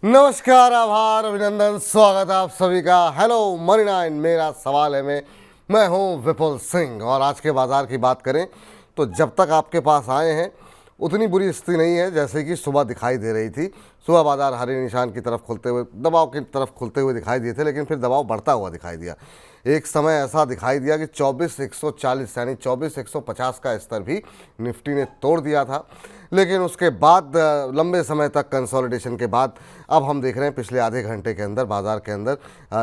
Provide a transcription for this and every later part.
नमस्कार, आभार, अभिनंदन, स्वागत आप सभी का। हेलो मनी 9, मेरा सवाल है मैं हूं विपुल सिंह। और आज के बाज़ार की बात करें तो जब तक आपके पास आए हैं उतनी बुरी स्थिति नहीं है जैसे कि सुबह दिखाई दे रही थी। सुबह बाज़ार हरे निशान की तरफ खुलते हुए, दबाव की तरफ खुलते हुए दिखाई दिए थे, लेकिन फिर दबाव बढ़ता हुआ दिखाई दिया। एक समय ऐसा दिखाई दिया कि 24,140 यानी 24,150 का स्तर भी निफ्टी ने तोड़ दिया था। लेकिन उसके बाद लंबे समय तक कंसोलिडेशन के बाद अब हम देख रहे हैं पिछले आधे घंटे के अंदर बाज़ार के अंदर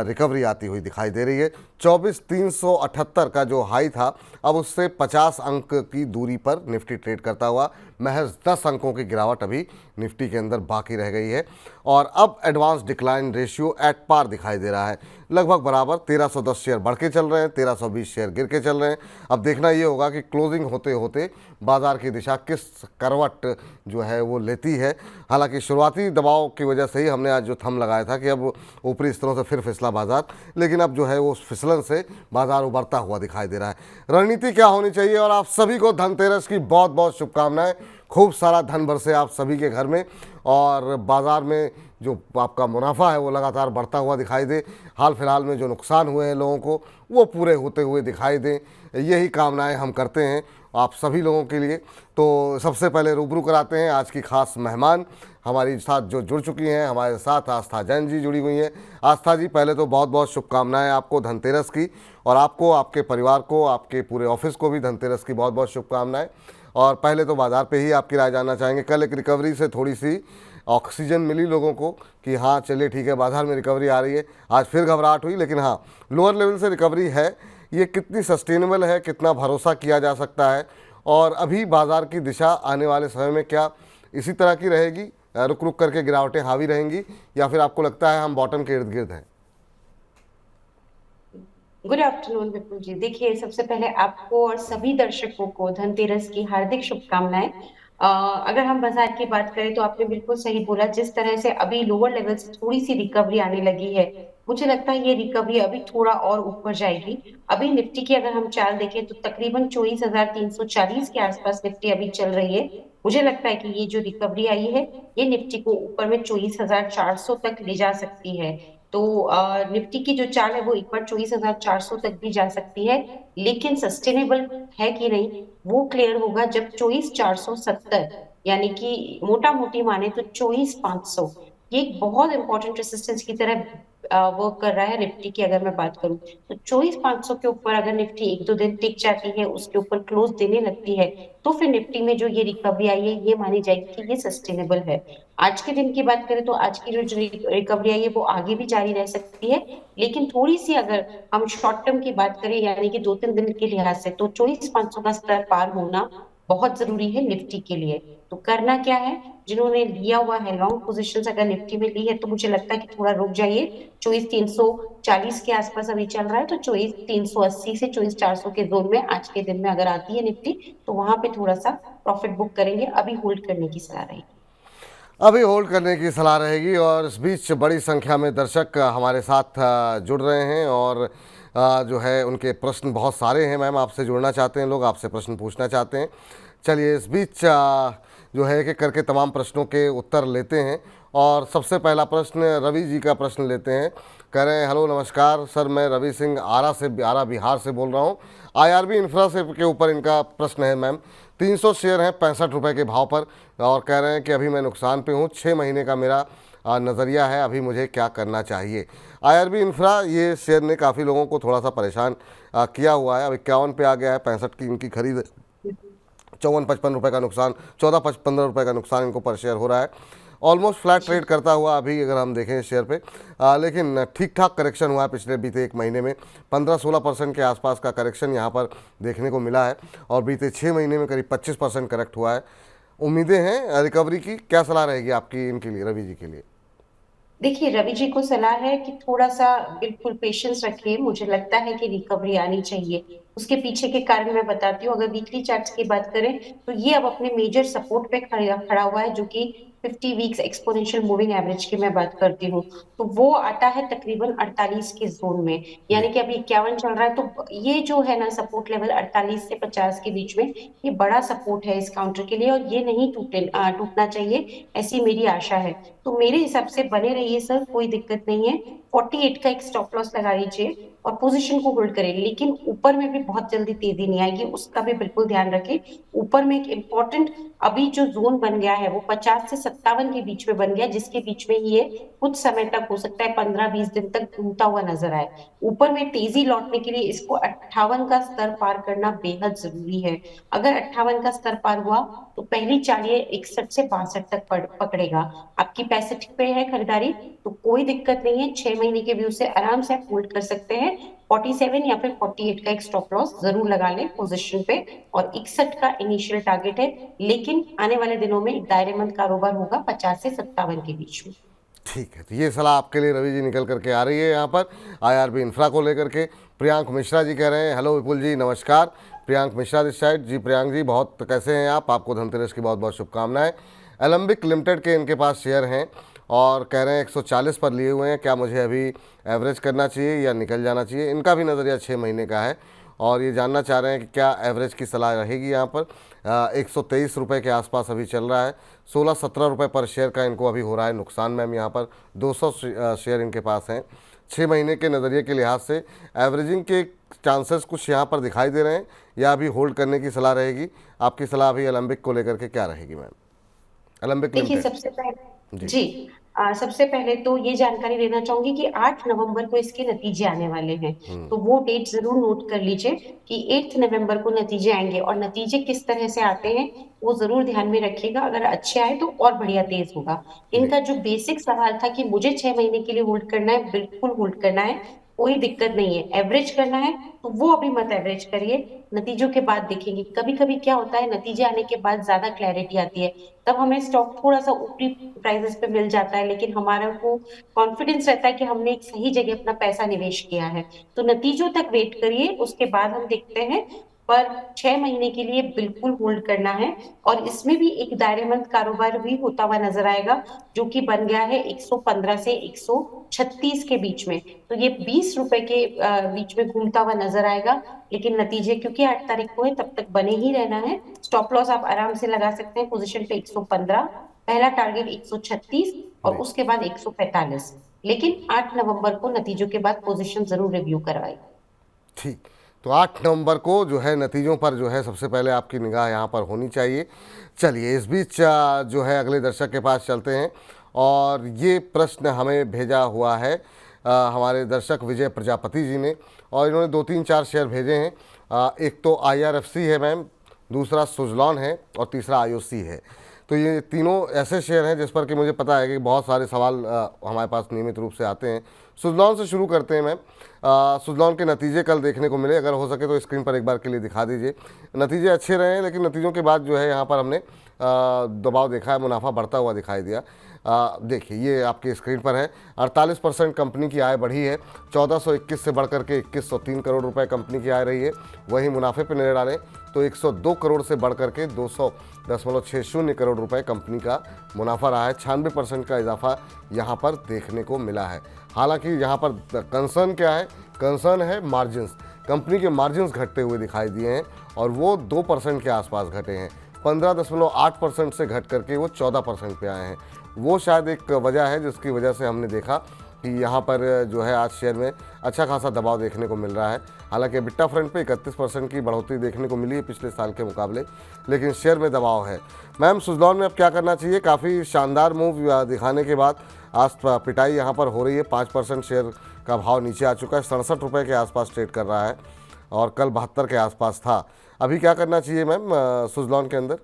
रिकवरी आती हुई दिखाई दे रही है। 24,378 का जो हाई था, अब उससे 50 अंक की दूरी पर निफ्टी ट्रेड करता हुआ महज 10 अंकों की गिरावट अभी निफ्टी के अंदर बाकी रह गई है। और अब advance decline ratio at par दिखाई दे रहा है, लगभग बराबर। 1310 शेयर बढ़ के चल रहे हैं, 1320 शेयर गिर के चल रहे हैं। अब देखना ये होगा कि क्लोजिंग होते होते बाज़ार की दिशा किस करवट जो है वो लेती है। हालांकि शुरुआती दबाव की वजह से ही हमने आज जो थंब लगाया था कि अब ऊपरी स्तरों से फिर फिसला बाज़ार, लेकिन अब जो है वो फिसलन से बाज़ार उभरता हुआ दिखाई दे रहा है। रणनीति क्या होनी चाहिए? और आप सभी को धनतेरस की बहुत बहुत शुभकामनाएं। खूब सारा धन बरसे आप सभी के घर में और बाज़ार में जो आपका मुनाफा है वो लगातार बढ़ता हुआ दिखाई दे। हाल फिलहाल में जो नुकसान हुए हैं लोगों को वो पूरे होते हुए दिखाई दें, यही कामनाएं हम करते हैं आप सभी लोगों के लिए। तो सबसे पहले रूबरू कराते हैं आज की खास मेहमान हमारी साथ जो जुड़ चुकी हैं। हमारे साथ आस्था जैन जी जुड़ी हुई हैं। आस्था जी, पहले तो बहुत बहुत शुभकामनाएं आपको धनतेरस की, और आपको, आपके परिवार को, आपके पूरे ऑफिस को भी धनतेरस की बहुत बहुत शुभकामनाएं। और पहले तो बाज़ार पे ही आपकी राय जानना चाहेंगे। कल एक रिकवरी से थोड़ी सी ऑक्सीजन मिली लोगों को कि हाँ चलिए ठीक है, बाज़ार में रिकवरी आ रही है। आज फिर घबराहट हुई, लेकिन हाँ लोअर लेवल से रिकवरी है। ये कितनी सस्टेनेबल है, कितना भरोसा किया जा सकता है? और अभी बाज़ार की दिशा आने वाले समय में क्या इसी तरह की रहेगी, रुक रुक करके गिरावटें हावी रहेंगी, या फिर आपको लगता है हम बॉटम के इर्द गिर्द हैं? गुड आफ्टरनून विपुल जी। देखिए, सबसे पहले आपको और सभी दर्शकों को धनतेरस की हार्दिक शुभकामनाएं। अगर हम बाजार की बात करें तो आपने बिल्कुल सही बोला। जिस तरह से अभी लोअर लेवल से थोड़ी सी रिकवरी आने लगी है, मुझे लगता है ये रिकवरी अभी थोड़ा और ऊपर जाएगी। अभी निफ्टी की अगर हम चाल देखें तो तकरीबन 24,340 के आसपास निफ्टी अभी चल रही है। मुझे लगता है कि ये जो रिकवरी आई है ये निफ्टी को ऊपर में 24,400 तक ले जा सकती है। तो निफ्टी की जो चाल है वो एक बार 24,400 तक भी जा सकती है, लेकिन सस्टेनेबल है कि नहीं वो क्लियर होगा जब 24,470 यानी कि मोटा मोटी माने तो 24,500 ये एक बहुत इंपॉर्टेंट रेसिस्टेंस की तरह वर्क कर रहा है। निफ्टी की अगर मैं बात करूं तो 24,500 के ऊपर अगर निफ्टी एक दो दिन टिक जाती है, उसके ऊपर क्लोज देने लगती है, तो फिर निफ्टी में जो ये रिकवरी आई है ये मानी जाएगी कि ये सस्टेनेबल है। आज के दिन की बात करें तो आज की जो रिकवरी आई है वो आगे भी जारी रह सकती है, लेकिन थोड़ी सी अगर हम शॉर्ट टर्म की बात करें यानी कि 2-3 दिन के लिहाज से, तो 24,500 का स्तर पार होना बहुत जरूरी है निफ्टी के लिए। तो करना क्या है, जिन्होंने लिया हुआ है लॉन्ग पोजीशन अगर निफ्टी में ली है तो मुझे लगता है कि थोड़ा रुक जाइए। 24,340 के आसपास अभी चल रहा है, तो 24,380 से 24,400 के जोन में आज के दिन में अगर आती है निफ्टी तो वहां पे थोड़ा सा प्रॉफिट बुक करेंगे। अभी होल्ड करने की सलाह रहेगी। अभी होल्ड करने की सलाह रहेगी। और इस बीच बड़ी संख्या में दर्शक हमारे साथ जुड़ रहे हैं और जो है उनके प्रश्न बहुत सारे हैं। मैम, आपसे जुड़ना चाहते हैं लोग, आपसे प्रश्न पूछना चाहते हैं। चलिए इस बीच जो है एक एक करके तमाम प्रश्नों के उत्तर लेते हैं। और सबसे पहला प्रश्न रवि जी का प्रश्न लेते हैं। कह रहे हैं, हेलो नमस्कार सर, मैं रवि सिंह आरा बिहार से बोल रहा हूँ। आईआरबी इंफ्रा से के ऊपर इनका प्रश्न है। मैम, 300 शेयर हैं 65 रुपये के भाव पर, और कह रहे हैं कि अभी मैं नुकसान पे हूँ। 6 महीने का मेरा नज़रिया है, अभी मुझे क्या करना चाहिए? आईआरबी इंफ्रा, ये शेयर ने काफ़ी लोगों को थोड़ा सा परेशान किया हुआ है। अब 51 पे आ गया है, 65 की इनकी खरीद, 54-55 रुपये का नुकसान, 14-15 रुपये का नुकसान इनको पर शेयर हो रहा है। ऑलमोस्ट फ्लैट ट्रेड करता हुआ अभी अगर हम देखें शेयर पे, लेकिन ठीक ठाक करेक्शन हुआ है पिछले बीते एक महीने में। 15-16% के आसपास का करेक्शन यहाँ पर देखने को मिला है, और बीते 6 महीने में करीब 25% करेक्ट हुआ है। उम्मीदें हैं रिकवरी की। क्या सलाह रहेगी आपकी इनके लिए, रवि जी के लिए? देखिए, रवि जी को सलाह है कि थोड़ा सा बिल्कुल पेशेंस रखिए। मुझे लगता है कि रिकवरी आनी चाहिए। उसके पीछे के कारण मैं बताती हूँ। अगर वीकली चार्ट्स की बात करें तो ये अब अपने मेजर सपोर्ट पे खड़ा खड़ा हुआ है, जो कि 50 वीक्स एक्सपोनेंशियल मूविंग एवरेज की मैं बात करती हूँ, तो वो आता है तकरीबन 48 के जोन में। जी। यानी कि अभी 51 चल रहा है, तो ये जो है ना सपोर्ट लेवल 48 से 50 के बीच में, ये बड़ा सपोर्ट है इस काउंटर के लिए, और ये नहीं टूटना चाहिए, ऐसी मेरी आशा है। तो मेरे हिसाब से बने रहिए सर, कोई दिक्कत नहीं है। 48 का एक स्टॉप लॉस लगा लीजिए और पोजीशन को होल्ड करें, लेकिन ऊपर में भी बहुत जल्दी तेजी नहीं आएगी, उसका भी बिल्कुल ध्यान रखें। ऊपर में एक इम्पोर्टेंट अभी जो जोन बन गया है वो 50 से 57 के बीच में बन गया, जिसके बीच में ये कुछ समय तक, हो सकता है 15-20 दिन तक घूमता हुआ नजर आए। ऊपर में तेजी लौटने के लिए इसको 58 का स्तर पार करना बेहद जरूरी है। अगर 58 का स्तर पार हुआ तो पहली चाल ये 61 से 62 तक पकड़ेगा। आपकी 65 पे है खरीदारी, तो कोई दिक्कत नहीं है, 6 महीने के व्यू से आराम से आप होल्ड कर सकते हैं। 47 या फिर 48 का एक स्टॉप लॉस जरूर लगा लें पोजीशन पे, और 61 का इनिशियल टारगेट है। लेकिन आने वाले दिनों में एक दायरेमंद कारोबार होगा 50 से 57 के बीच में। ठीक है, तो ये सलाह आपके लिए रवि जी निकल करके आ रही है यहाँ पर आईआरबी इंफ्रा को लेकर के। प्रियांक मिश्रा जी कह रहे हैं, हेलो विपुल जी नमस्कार। Priyank Mishra this side. जी प्रियांक जी, बहुत कैसे हैं आप? आपको धनतेरस की बहुत बहुत शुभकामनाएं। एलम्बिक लिमिटेड के इनके पास शेयर हैं और कह रहे हैं 140 पर लिए हुए हैं, क्या मुझे अभी एवरेज करना चाहिए या निकल जाना चाहिए? इनका भी नज़रिया 6 महीने का है और ये जानना चाह रहे हैं कि क्या एवरेज की सलाह रहेगी यहाँ पर। 123 रुपये के आसपास अभी चल रहा है, 16-17 रुपये पर शेयर का इनको अभी हो रहा है नुकसान। मैम यहाँ पर 200 शेयर इनके पास हैं। 6 महीने के नज़रिए के लिहाज से एवरेजिंग के चांसेस कुछ यहाँ पर दिखाई दे रहे हैं या अभी होल्ड करने की सलाह रहेगी? आपकी सलाह अभी एलम्बिक को लेकर के क्या रहेगी मैम? एलम्बिक देखिए, लिमिटेड। सबसे पहले जी। जी, सबसे पहले तो ये जानकारी देना चाहूंगी कि 8 नवंबर को इसके नतीजे आने वाले हैं। तो वो डेट जरूर नोट कर लीजिए कि 8 नवंबर को नतीजे आएंगे, और नतीजे किस तरह से आते हैं वो जरूर ध्यान में रखिएगा। अगर अच्छे आए तो और बढ़िया तेज होगा। जी। इनका जो बेसिक सवाल था कि मुझे 6 महीने के लिए होल्ड करना है, बिल्कुल होल्ड करना है, कोई दिक्कत नहीं है। एवरेज करना है तो वो अभी मत एवरेज करिए, नतीजों के बाद देखेंगे। कभी कभी क्या होता है, नतीजे आने के बाद ज्यादा क्लैरिटी आती है, तब हमें स्टॉक थोड़ा सा ऊपरी प्राइसेस पे मिल जाता है, लेकिन हमारा को कॉन्फिडेंस रहता है कि हमने एक सही जगह अपना पैसा निवेश किया है। तो नतीजों तक वेट करिए, उसके बाद हम देखते हैं। पर 6 महीने के लिए बिल्कुल होल्ड करना है, और इसमें भी एक दायरेमंद कारोबार भी होता हुआ नजर आएगा, जो कि बन गया है 115 से 136 के बीच में। तो ये 20 रुपए के बीच में घूमता हुआ नजर आएगा। लेकिन नतीजे क्योंकि 8 तारीख को है, तब तक बने ही रहना है। स्टॉप लॉस आप आराम से लगा सकते हैं पोजीशन पे 115, पहला टारगेट 136, और जी। उसके बाद 145। लेकिन 8 नवंबर को नतीजों के बाद पोजीशन जरूर रिव्यू करवाई। ठीक। तो 8 नवंबर को जो है नतीजों पर जो है सबसे पहले आपकी निगाह यहाँ पर होनी चाहिए। चलिए इस बीच जो है अगले दर्शक के पास चलते हैं और ये प्रश्न हमें भेजा हुआ है हमारे दर्शक विजय प्रजापति जी ने, और इन्होंने 2-3-4 शेयर भेजे हैं। एक तो आईआरएफसी है मैम, दूसरा सुजलॉन है और तीसरा आईओसी है। तो ये तीनों ऐसे शेयर हैं जिस पर कि मुझे पता है कि बहुत सारे सवाल हमारे पास नियमित रूप से आते हैं। सुजलॉन से शुरू करते हैं मैम। सुजलॉन के नतीजे कल देखने को मिले, अगर हो सके तो स्क्रीन पर एक बार के लिए दिखा दीजिए। नतीजे अच्छे रहे हैं, लेकिन नतीजों के बाद जो है यहाँ पर हमने दबाव देखा है, मुनाफा बढ़ता हुआ दिखाई दिया। देखिए ये आपकी स्क्रीन पर है। 48% कंपनी की आय बढ़ी है, 1421 से बढ़कर के 2103 करोड़ रुपए कंपनी की आय रही है। वहीं मुनाफे पर नजर डालें तो 102 करोड़ से बढ़कर के 200.60 करोड़ रुपए कंपनी का मुनाफा रहा है। 96% का इजाफा यहाँ पर देखने को मिला है। हालांकि यहाँ पर कंसर्न क्या है? कंसर्न है मार्जिन्स। कंपनी के मार्जिन्स घटते हुए दिखाई दिए हैं और वो 2% के आसपास घटे हैं। 15.8% से घट करके वो 14% पे आए हैं। वो शायद एक वजह है जिसकी वजह से हमने देखा कि यहाँ पर जो है आज शेयर में अच्छा खासा दबाव देखने को मिल रहा है। हालांकि बिट्टा फ्रंट पे 31% की बढ़ोतरी देखने को मिली है पिछले साल के मुकाबले, लेकिन शेयर में दबाव है। मैम सुजलॉन में अब क्या करना चाहिए? काफ़ी शानदार मूव दिखाने के बाद आज पिटाई यहाँ पर हो रही है। 5% शेयर का भाव नीचे आ चुका है, 67 रुपये के आसपास ट्रेड कर रहा है और कल 72 के आसपास था। अभी क्या करना चाहिए मैम सुजलॉन के अंदर?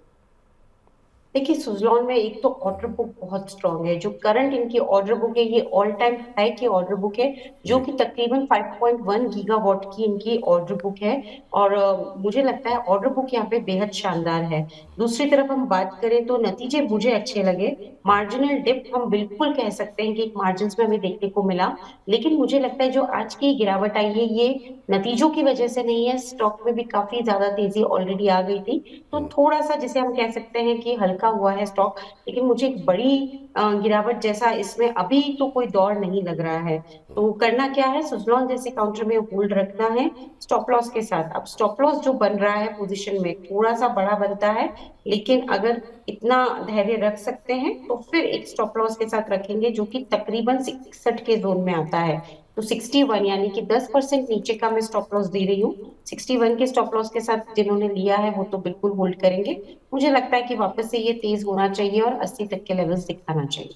देखिए, सुजलॉन में एक तो ऑर्डर बुक बहुत स्ट्रांग है। जो करंट इनकी ऑर्डर बुक है, ये ऑल टाइम हाई की ऑर्डर बुक है, जो जी। कि तकरीबन 5.1 गीगावाट की इनकी ऑर्डर बुक है। और मुझे लगता है ऑर्डर बुक यहाँ पे बेहद शानदार है। दूसरी तरफ हम बात करें तो नतीजे मुझे अच्छे लगे। मार्जिनल डिप हम बिल्कुल कह सकते हैं कि एक मार्जिन में हमें देखने को मिला, लेकिन मुझे लगता है जो आज की गिरावट आई है, ये नतीजों की वजह से नहीं है। स्टॉक में भी काफी ज्यादा तेजी ऑलरेडी आ गई थी, तो थोड़ा सा जिसे हम कह सकते हैं कि हल्का लटका हुआ है स्टॉक, लेकिन मुझे एक बड़ी गिरावट जैसा इसमें अभी तो कोई दौर नहीं लग रहा है। तो करना क्या है, सुज़लॉन जैसे काउंटर में होल्ड रखना है स्टॉप लॉस के साथ। अब स्टॉप लॉस जो बन रहा है पोजीशन में थोड़ा सा बड़ा बनता है, लेकिन अगर इतना धैर्य रख सकते हैं तो फिर एक स्टॉप लॉस के साथ रखेंगे जो कि तकरीबन 61 के जोन में आता है। तो 61 यानी कि 10% नीचे का मैं स्टॉप लॉस दे रही हूँ। 61 के स्टॉप लॉस के साथ जिन्होंने लिया है वो तो बिल्कुल होल्ड करेंगे। मुझे लगता है कि वापस से ये तेज होना चाहिए और 80 तक के लेवल्स दिखाना चाहिए।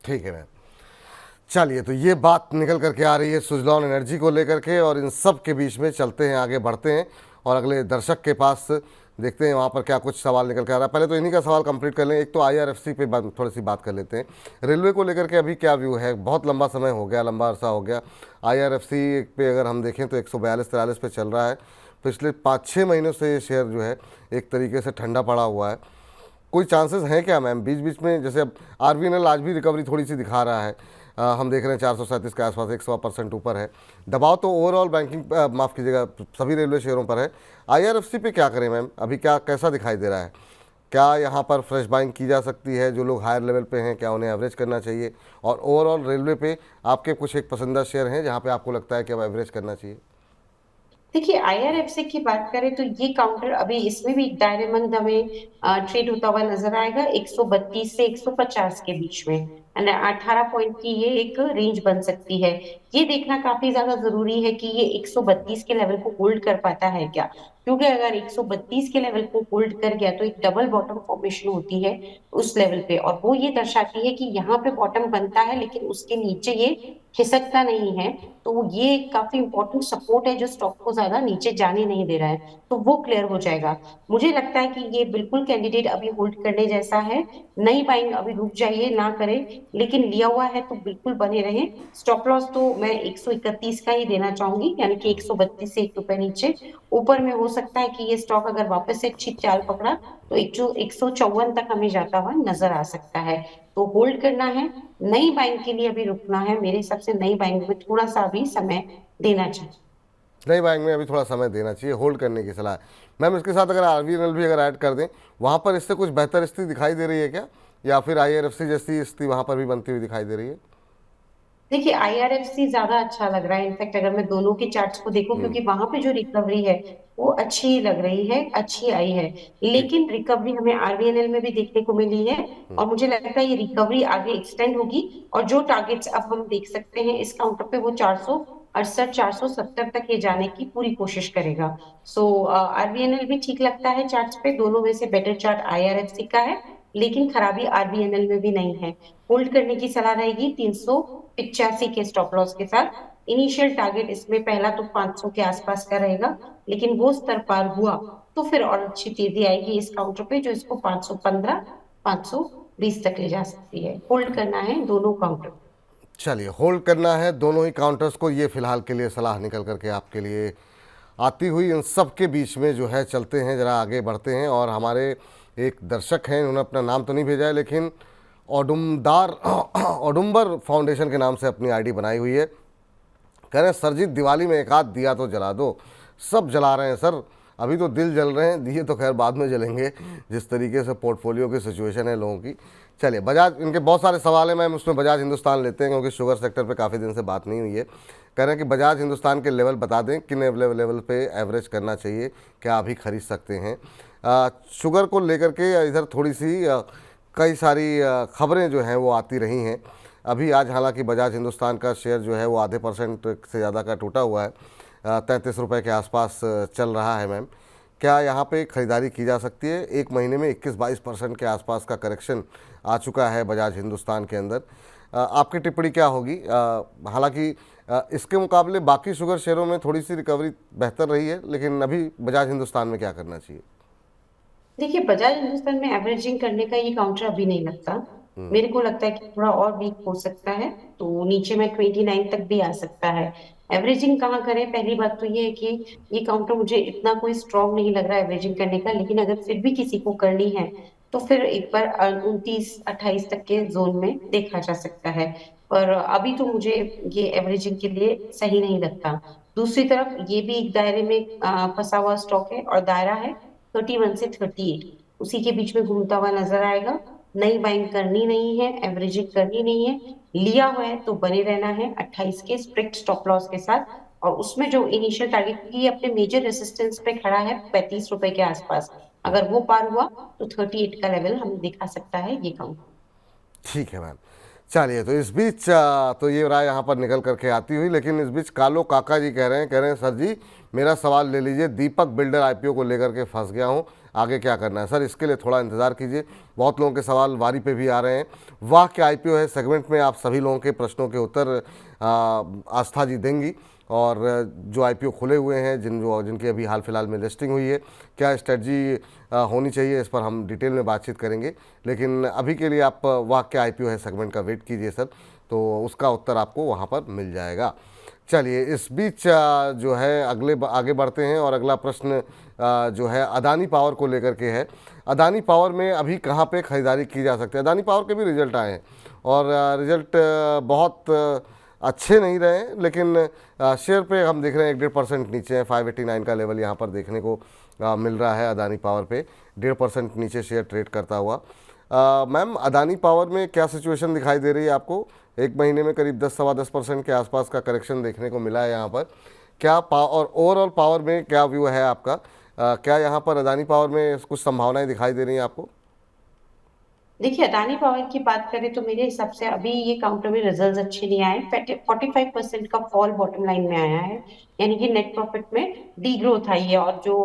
ठीक है मैम। चलिए, तो ये बात निकल करके आ रही है सुजलॉन एनर्जी को लेकर के, और इन सब के बीच में चलते हैं, आगे बढ़ते हैं और अगले दर्शक के पास देखते हैं वहाँ पर क्या कुछ सवाल निकल के आ रहा है। पहले तो इन्हीं का सवाल कंप्लीट कर लें। एक तो आईआरएफसी पे थोड़ी सी बात कर लेते हैं। रेलवे को लेकर के अभी क्या व्यू है? बहुत लंबा समय हो गया, लंबा अरसा हो गया। आईआरएफसी पे अगर हम देखें तो 142-43 पे चल रहा है। पिछले 5-6 महीनों से ये शेयर जो है एक तरीके से ठंडा पड़ा हुआ है। कोई चांसेस हैं क्या मैम बीच बीच में? जैसे अब आरबीएनएल आज भी रिकवरी थोड़ी सी दिखा रहा है, हम देख रहे हैं 437 के आसपास, 100% ऊपर है। दबाव तो ओवरऑल बैंकिंग, माफ़ कीजिएगा, सभी रेलवे शेयरों पर है। आईआरएफसी पे क्या करें मैम? अभी क्या कैसा दिखाई दे रहा है? क्या यहाँ पर फ्रेश बाइंग की जा सकती है? जो लोग हायर लेवल पे हैं, क्या उन्हें एवरेज करना चाहिए? और ओवरऑल रेलवे पे आपके कुछ एक पसंदीदा शेयर हैं जहाँ पे आपको लगता है कि अब एवरेज करना चाहिए? देखिए, आईआरएफसी की बात करें तो ये काउंटर अभी इसमें भी दायरेमंद हमें ट्रेड होता हुआ नजर आएगा 132 से 150 के बीच में, एंड 18 पॉइंट की ये एक रेंज बन सकती है। ये देखना काफी ज्यादा जरूरी है कि ये 132 के लेवल को होल्ड कर पाता है क्या, क्योंकि अगर 132 के लेवल को होल्ड कर गया तो एक डबल बॉटम फॉर्मेशन होती है उस लेवल पे, और वो ये दर्शाती है कि यहाँ पे बॉटम बनता है लेकिन उसके नीचे ये खिसकता नहीं है। तो ये काफी इंपॉर्टेंट सपोर्ट है जो स्टॉक को ज्यादा नीचे जाने नहीं दे रहा है, तो वो क्लियर हो जाएगा। मुझे लगता है कि ये बिल्कुल कैंडिडेट अभी होल्ड करने जैसा है। नई बाइंग अभी रुक जाइए, ना करें, लेकिन लिया हुआ है तो बिल्कुल बने रहे। स्टॉप लॉस तो मैं 131 का ही देना चाहूंगी, यानी कि 132 से 1 रुपए नीचे। ऊपर में हो सकता है कि ये स्टॉक अगर वापस से अच्छी चाल पकड़ा तो 154 तक हमें जाता हुआ नजर आ सकता है। तो होल्ड करना है, नई बाइंग के लिए अभी रुकना है। मेरे हिसाब से नई बाइंग में थोड़ा सा अभी समय देना चाहिए। नई बाइंग में अभी थोड़ा समय देना चाहिए, होल्ड करने की सलाह है मैम। इसके साथ अगर आरबीएनएल भी अगर ऐड कर दें, वहाँ पर इससे कुछ बेहतर स्थिति दिखाई दे रही है क्या, या फिर आईआरएफसी जैसी स्थिति वहाँ पर भी बनती हुई दिखाई दे रही है? देखिए, आईआरएफसी ज्यादा अच्छा लग रहा है। इनफैक्ट अगर मैं दोनों के चार्ट्स को देखूं, क्योंकि वहां पे जो रिकवरी है वो अच्छी लग रही है, अच्छी आई है, ठीक। लेकिन रिकवरी हमें आरबीएनएल में भी देखने को मिली है। और मुझे लगता है ये रिकवरी आगे एक्सटेंड होगी, और जो टारगेट्स अब हम देख सकते हैं इस काउंटर पे वो 468 470 तक ये जाने की पूरी कोशिश करेगा। सो आरबीएनएल भी ठीक लगता है चार्ट्स पे। दोनों में से बेटर चार्ट आईआरएफसी का है, लेकिन खराबी आरबीएनएल में भी नहीं है। होल्ड करने की सलाह रहेगी 385 के स्टॉप लॉस के साथ। इनिशियल टारगेट इसमें पहला तो 500 के आसपास का रहेगा, लेकिन वो स्तर पार हुआ तो फिर और अच्छी तेजी आएगी इस काउंटर पे, जो इसको 515 520 तक ले जा सकती है। होल्ड करना है दोनों काउंटर। चलिए, होल्ड करना है दोनों ही काउंटर्स को, ये फिलहाल के लिए सलाह निकल करके आपके लिए आती हुई। इन सब के बीच में जो है चलते हैं, ज़रा आगे बढ़ते हैं, और हमारे एक दर्शक हैं, उन्होंने अपना नाम तो नहीं भेजा है, लेकिन औडुमदार औडुम्बर फाउंडेशन के नाम से अपनी आईडी बनाई हुई है। कह रहे हैं सर जी, दिवाली में एक आध दिया तो जला दो। सब जला रहे हैं सर, अभी तो दिल जल रहे हैं, दिए तो खैर बाद में जलेंगे, जिस तरीके से पोर्टफोलियो की सिचुएशन है लोगों की। चलिए, बजाज, इनके बहुत सारे सवाल हैं मैम, उसमें बजाज हिंदुस्तान लेते हैं क्योंकि शुगर सेक्टर पे काफ़ी दिन से बात नहीं हुई है। कह रहे हैं कि बजाज हिंदुस्तान के लेवल बता दें, किन लेवल पे एवरेज करना चाहिए, क्या अभी खरीद सकते हैं? शुगर को लेकर के इधर थोड़ी सी कई सारी खबरें जो हैं वो आती रही हैं। अभी आज हालांकि बजाज हिंदुस्तान का शेयर जो है वो आधे % से ज़्यादा का टूटा हुआ है, 33 रुपये के आसपास चल रहा है मैम। क्या यहाँ पे खरीदारी की जा सकती है? एक महीने में 21-22% के आसपास का करेक्शन आ चुका है बजाज हिंदुस्तान के अंदर। आपकी टिप्पणी क्या होगी? हालांकि इसके मुकाबले बाकी शुगर शेयरों में थोड़ी सी रिकवरी बेहतर रही है, लेकिन अभी बजाज हिंदुस्तान में क्या करना चाहिए? देखिए, बजाज हिंदुस्तान में एवरेजिंग करने का ये काउंटर अभी नहीं लगता। मेरे को लगता है कि थोड़ा और वीक हो सकता है, तो नीचे में 29 तक भी आ सकता है। एवरेजिंग कहाँ करें? पहली बात तो ये है कि ये काउंटर मुझे इतना कोई स्ट्रांग नहीं लग रहा है एवरेजिंग करने का, लेकिन अगर फिर भी किसी को करनी है तो फिर एक बार 29-28 तक के जोन में देखा जा सकता है। पर अभी तो मुझे ये एवरेजिंग के लिए सही नहीं लगता। दूसरी तरफ ये भी एक दायरे में फंसा हुआ स्टॉक है, और दायरा है 31 से 38। उसी के बीच में घूमता हुआ नजर आएगा। नई बाइंग करनी नहीं है, एवरेजिंग करनी नहीं है, लिया हुआ है तो बने रहना है 28 के स्ट्रिक्ट स्टॉप लॉस के साथ। और उसमें जो इनिशियल टारगेट, क्योंकि ये अपने मेजर रेसिस्टेंस पे खड़ा है 35 रुपए के आसपास, अगर वो पार हुआ तो 38 का लेवल हमें दिखा सकता है ये काउंट। ठीक है मैम। चलिए, तो इस बीच तो ये राय यहाँ पर निकल करके आती हुई, लेकिन इस बीच कालो काका जी कह रहे हैं सर जी मेरा सवाल ले लीजिए, दीपक बिल्डर आईपीओ को लेकर के फंस गया हूँ, आगे क्या करना है। सर इसके लिए थोड़ा इंतज़ार कीजिए, बहुत लोगों के सवाल वारी पे भी आ रहे हैं। वाह क्या आईपीओ है सेगमेंट में आप सभी लोगों के प्रश्नों के उत्तर आस्था जी देंगी। और जो आईपीओ खुले हुए हैं, जिनकी अभी हाल फिलहाल में लिस्टिंग हुई है, क्या स्ट्रेटजी होनी चाहिए, इस पर हम डिटेल में बातचीत करेंगे। लेकिन अभी के लिए आप वाह क्या आईपीओ है सेगमेंट का वेट कीजिए सर, तो उसका उत्तर आपको वहाँ पर मिल जाएगा। चलिए, इस बीच जो है आगे बढ़ते हैं और अगला प्रश्न जो है अदानी पावर को लेकर के है। अदानी पावर में अभी कहाँ पे खरीदारी की जा सकती है? अदानी पावर के भी रिजल्ट आए हैं और रिजल्ट बहुत अच्छे नहीं रहे हैं, लेकिन शेयर पे हम देख रहे हैं 1.5% नीचे है। 589 का लेवल यहाँ पर देखने को मिल रहा है अदानी पावर पे, 1.5% नीचे शेयर ट्रेड करता हुआ। मैम अदानी पावर में क्या सिचुएशन दिखाई दे रही है आपको? एक महीने में करीब 10-10% के आसपास का करेक्शन देखने को मिला है यहाँ पर। क्या और ओवरऑल पावर में क्या व्यू है आपका? क्या यहाँ पर अदानी पावर में कुछ संभावनाएं दिखाई दे रही हैं आपको? देखिए, अदानी पावर की बात करें तो मेरे हिसाब से अभी ये काउंटर में रिजल्ट्स अच्छे नहीं आए। 45% का फॉल बॉटम लाइन में आया है, यानी कि नेट प्रॉफिट में डी ग्रोथ आई है। और जो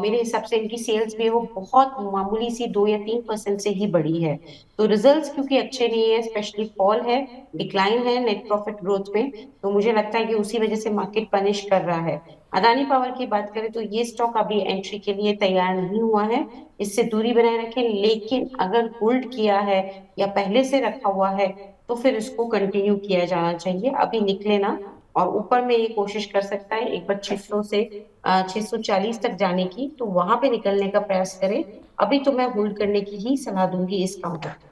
मेरे हिसाब से इनकी सेल्स भी है वो बहुत मामूली सी 2 या 3% से ही बढ़ी है। तो रिजल्ट्स क्योंकि अच्छे नहीं है, स्पेशली फॉल है, डिक्लाइन है नेट प्रॉफिट ग्रोथ में, तो मुझे लगता है कि उसी वजह से मार्केट पनिश कर रहा है। अदानी पावर की बात करें तो ये स्टॉक अभी एंट्री के लिए तैयार नहीं हुआ है, इससे दूरी बनाए रखें। लेकिन अगर होल्ड किया है या पहले से रखा हुआ है तो फिर इसको कंटिन्यू किया जाना चाहिए, अभी निकले ना। और ऊपर में ये कोशिश कर सकता है एक बार 600 से 640 तक जाने की, तो वहां पे निकलने का प्रयास करें। अभी तो मैं होल्ड करने की ही सलाह दूंगी इस काउंटर को।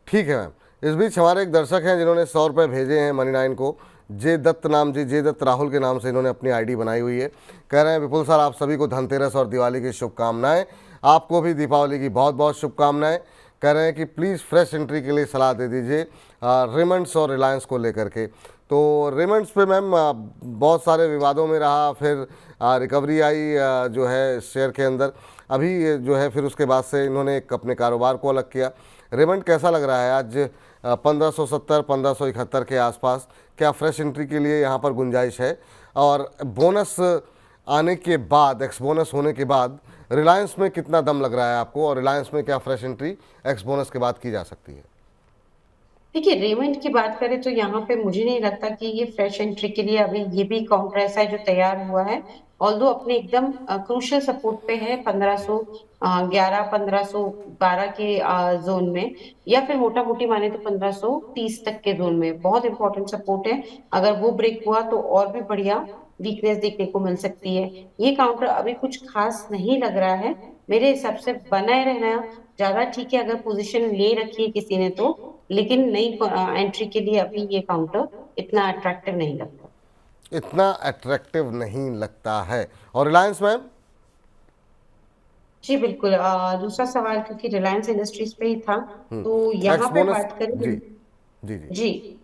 ठीक है मैम। इस बीच हमारे एक दर्शक हैं जिन्होंने 100 रुपये भेजे हैं मनी नाइन को। जे दत्त नाम जी, जे दत्त राहुल के नाम से इन्होंने अपनी आईडी बनाई हुई है। कह रहे हैं विपुल सर आप सभी को धनतेरस और दिवाली की शुभकामनाएं, आपको भी दीपावली की बहुत बहुत शुभकामनाएं। कह रहे हैं कि प्लीज़ फ्रेश एंट्री के लिए सलाह दे दीजिए रेमंड्स और रिलायंस को लेकर के। तो रेमंड्स पे मैम बहुत सारे विवादों में रहा, फिर रिकवरी आई जो है शेयर के अंदर। अभी जो है फिर उसके बाद से इन्होंने एक अपने कारोबार को अलग किया। रेमंड कैसा लग रहा है आज 1570 1571 के आसपास? क्या फ्रेश एंट्री के लिए यहाँ पर गुंजाइश है? और बोनस आने के बाद, एक्स बोनस होने के बाद रिलायंस में कितना दम लग रहा है आपको? और रिलायंस में क्या फ्रेश एंट्री एक्स बोनस के बाद की जा सकती है? देखिए, रेमंड की बात करें तो यहाँ पे मुझे नहीं लगता कि ये फ्रेश एंट्री के लिए अभी ये भी काउंटर ऐसा है जो तैयार हुआ है। ऑल्दो अपने एकदम क्रूशियल सपोर्ट पे है 1511 1512 के जोन में, या फिर मोटा मोटी माने तो 1530 तक के जोन में बहुत इंपॉर्टेंट सपोर्ट है। अगर वो ब्रेक हुआ तो और भी बढ़िया वीकनेस देखने को मिल सकती है। ये काउंटर अभी कुछ खास नहीं लग रहा है, मेरे हिसाब से बनाए रहना ज्यादा ठीक है अगर पोजीशन ले रखी है किसी ने तो। लेकिन नई एंट्री के लिए अभी ये काउंटर इतना अट्रैक्टिव नहीं लगता। इतना अट्रैक्टिव नहीं लगता है। और रिलायंस मैम? जी बिल्कुल। दूसरा सवाल क्योंकि रिलायंस इंडस्ट्रीज पे ही था, तो एक्स यहाँ पे बोनस। बात करें। जी जी जी। जी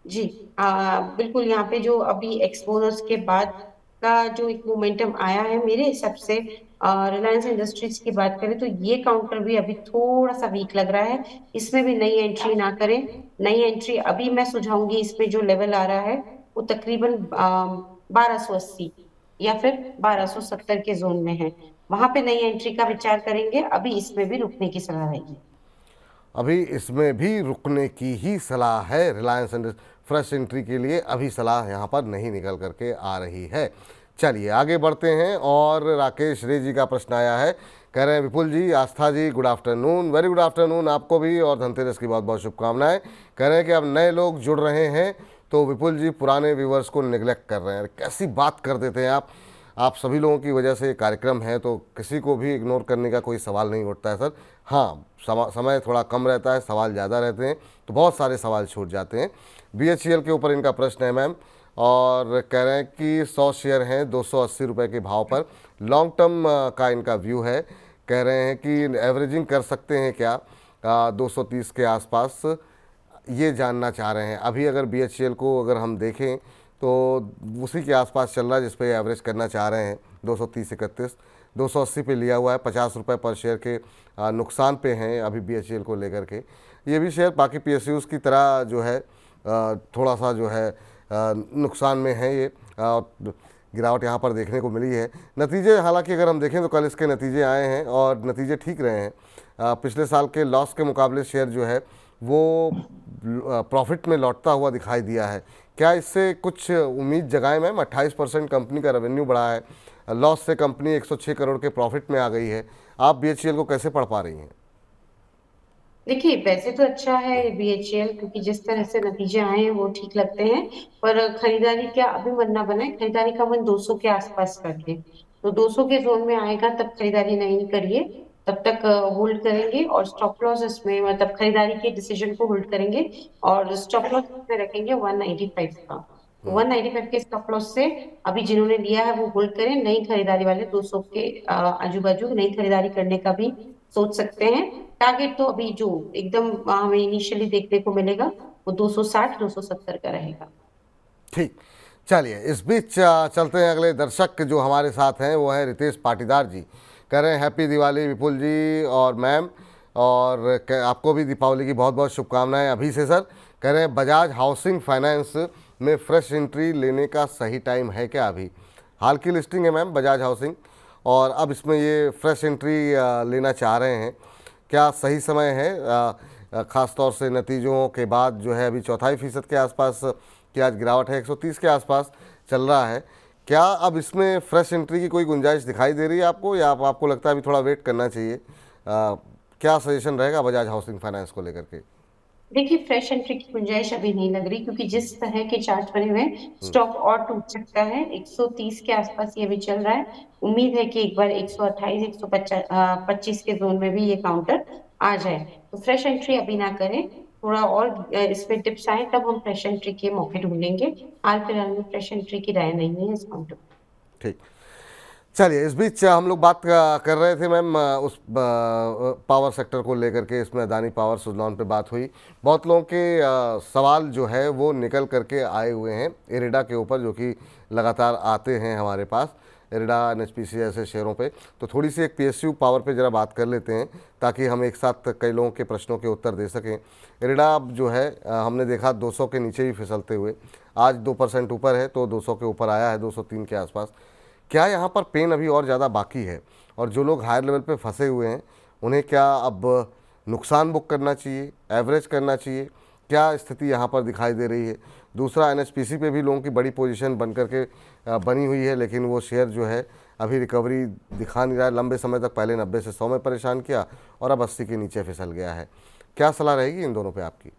जी। बिल्कुल, यहाँ पे जो अभी एक्सपोजर्स के बाद का जो एक मोमेंटम आया है, मेरे हिसाब से रिलायंस इंडस्ट्रीज की बात करें तो ये काउंटर भी अभी थोड़ा सा वीक लग रहा है, इसमें भी नई एंट्री ना करें। नई एंट्री अभी मैं सुझाऊंगी, इसमें जो लेवल आ रहा है वो तकरीबन 1280 या फिर 1270 के जोन में है, वहां पे नई एंट्री का विचार करेंगे। अभी इसमें भी रुकने की सलाह रहेगी। अभी इसमें भी रुकने की ही सलाह है रिलायंस एंड फ्रेश एंट्री के लिए अभी सलाह यहाँ पर नहीं निकल करके आ रही है। चलिए आगे बढ़ते हैं और राकेश रे जी का प्रश्न आया है। कह रहे हैं Vipul ji, Aastha ji, good afternoon, very good afternoon आपको भी और धनतेरस की बहुत बहुत शुभकामनाएं। कह रहे हैं कि अब नए लोग जुड़ रहे हैं तो विपुल जी पुराने व्यूवर्स को निगलेक्ट कर रहे हैं। कैसी बात कर देते हैं आप सभी लोगों की वजह से ये कार्यक्रम है, तो किसी को भी इग्नोर करने का कोई सवाल नहीं उठता है सर। हाँ, समय थोड़ा कम रहता है, सवाल ज़्यादा रहते हैं तो बहुत सारे सवाल छूट जाते हैं। बीएचईएल के ऊपर इनका प्रश्न है मैम, और कह रहे हैं कि 100 शेयर हैं 280 रुपये के भाव पर। लॉन्ग टर्म का इनका व्यू है। कह रहे हैं कि एवरेजिंग कर सकते हैं क्या 230 के आसपास, ये जानना चाह रहे हैं। अभी अगर BHEL को अगर हम देखें तो उसी के आसपास चल रहा है जिस पे एवरेज करना चाह रहे हैं 230-31। 280 पे लिया हुआ है, 50 रुपये पर शेयर के नुकसान पे हैं अभी BHEL को लेकर के। ये भी शेयर बाकी PSUs की तरह जो है थोड़ा सा जो है नुकसान में है ये, गिरावट यहाँ पर देखने को मिली है। नतीजे हालांकि अगर हम देखें तो कल इसके नतीजे आए हैं और नतीजे ठीक रहे हैं। पिछले साल के लॉस के मुकाबले शेयर जो है वो प्रॉफिट में लौटता हुआ दिखाई दिया है। क्या इससे कुछ उम्मीद जगाए मैम? 28% कंपनी का रेवेन्यू बढ़ा है, लॉस से कंपनी 106 करोड़ के प्रॉफिट में आ गई है। आप BHEL को कैसे पढ़ पा रही हैं? देखिए, वैसे तो अच्छा है BHEL, क्योंकि जिस तरह से नतीजे आए हैं वो ठीक लगते हैं। पर खरीदारी क्या अभी मन ना बनाए, खरीदारी का मन 200 के आसपास करके। तो 200 के जोन में आएगा तब खरीदारी नहीं करिए, तब तक होल्ड करेंगे। और स्टॉप लॉस इसमें मतलब खरीदारी के डिसीजन को होल्ड करेंगे और स्टॉप लॉस में रखेंगे 195 का। 195 के स्टॉप लॉस से अभी जिन्होंने लिया है वो होल्ड करें। नई खरीदारी वाले 200 के आजू बाजू नई खरीदारी करने का भी सोच सकते हैं। टारगेट तो अभी जो एकदम हमें इनिशियली देखने को मिलेगा वो 260 270 का रहेगा। ठीक, चलिए इस बीच चलते हैं अगले दर्शक जो हमारे साथ हैं, वो है रितेश पाटीदार जी। कह रहे हैं हैप्पी दिवाली विपुल जी और मैम, और आपको भी दीपावली की बहुत बहुत शुभकामनाएं अभी से सर। कह रहे हैं बजाज हाउसिंग फाइनेंस में फ्रेश एंट्री लेने का सही टाइम है क्या? अभी हाल की लिस्टिंग है मैम बजाज हाउसिंग, और अब इसमें ये फ्रेश एंट्री लेना चाह रहे हैं, क्या सही समय है? ख़ास तौर से नतीजों के बाद जो है अभी 4.25% के आसपास की आज गिरावट है, 130 के आसपास चल रहा है। क्या अब इसमें फ्रेश एंट्री की कोई गुंजाइश दिखाई दे रही है आपको, या आपको लगता है अभी थोड़ा वेट करना चाहिए? क्या सजेशन रहेगा बजाज हाउसिंग फाइनेंस को लेकर के? देखिए, फ्रेश एंट्री की गुंजाइश अभी नहीं लग रही, क्योंकि जिस तरह के चार्ट बने हुए हैं स्टॉक और टूट सकता है। 130 के आसपास ये भी चल रहा है। उम्मीद है कि एक बार 128 125 के जोन में भी ये काउंटर आ जाए। तो फ्रेश एंट्री अभी ना करें, थोड़ा और इसमें टिप्स आए तब हम फ्रेश एंट्री के मौके ढूंढेंगे। हाल फिलहाल में फ्रेश एंट्री की राय नहीं है इस काउंटर। ठीक, चलिए इस बीच हम लोग बात कर रहे थे मैम उस पावर सेक्टर को लेकर के। इसमें अदानी पावर सुजलॉन पे बात हुई। बहुत लोगों के सवाल जो है वो निकल करके आए हुए हैं इरिडा के ऊपर, जो कि लगातार आते हैं हमारे पास, इरिडा NHPC जैसे शेयरों पे। तो थोड़ी सी एक PSU पावर पे ज़रा बात कर लेते हैं ताकि हम एक साथ कई लोगों के प्रश्नों के उत्तर दे सकें। इरिडा जो है हमने देखा 200 के नीचे ही फिसलते हुए, आज 2% ऊपर है तो 200 के ऊपर आया है, 203 के आसपास। क्या यहाँ पर पेन अभी और ज़्यादा बाकी है, और जो लोग हायर लेवल पे फंसे हुए हैं उन्हें क्या अब नुकसान बुक करना चाहिए, एवरेज करना चाहिए? क्या स्थिति यहाँ पर दिखाई दे रही है? दूसरा, NHPC पे भी लोगों की बड़ी पोजीशन बन करके बनी हुई है, लेकिन वो शेयर जो है अभी रिकवरी दिखा नहीं रहा है। लंबे समय तक पहले 90 से 100 में परेशान किया और अब 80 के नीचे फिसल गया है। क्या सलाह रहेगी इन दोनों पे आपकी?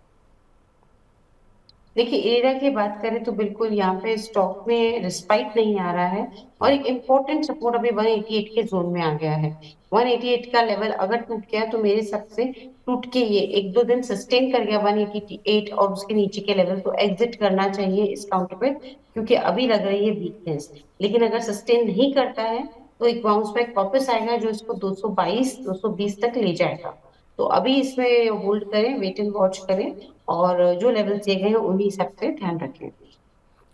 देखिए, एरिया की बात करें तो बिल्कुल यहाँ पे स्टॉक में रिस्पाइट नहीं आ रहा है। और एक इम्पोर्टेंट सपोर्ट अभी 188 के जोन में आ गया है। 188 का लेवल अगर टूट गया तो मेरे हिसाब से टूट के ये एक दो दिन सस्टेन कर गया 188 और उसके नीचे के लेवल, तो एग्जिट करना चाहिए इस काउंटर पे, क्योंकि अभी लग रही है वीकनेस। लेकिन अगर सस्टेन नहीं करता है तो एक बाउंस बैक वापस आएगा जो इसको 222 220 तक ले जाएगा। तो अभी इसमें होल्ड करें, वेट एंड वॉच करें, और जो लेवल दिए गए हैं उन्हीं हिसाब से ध्यान रखें।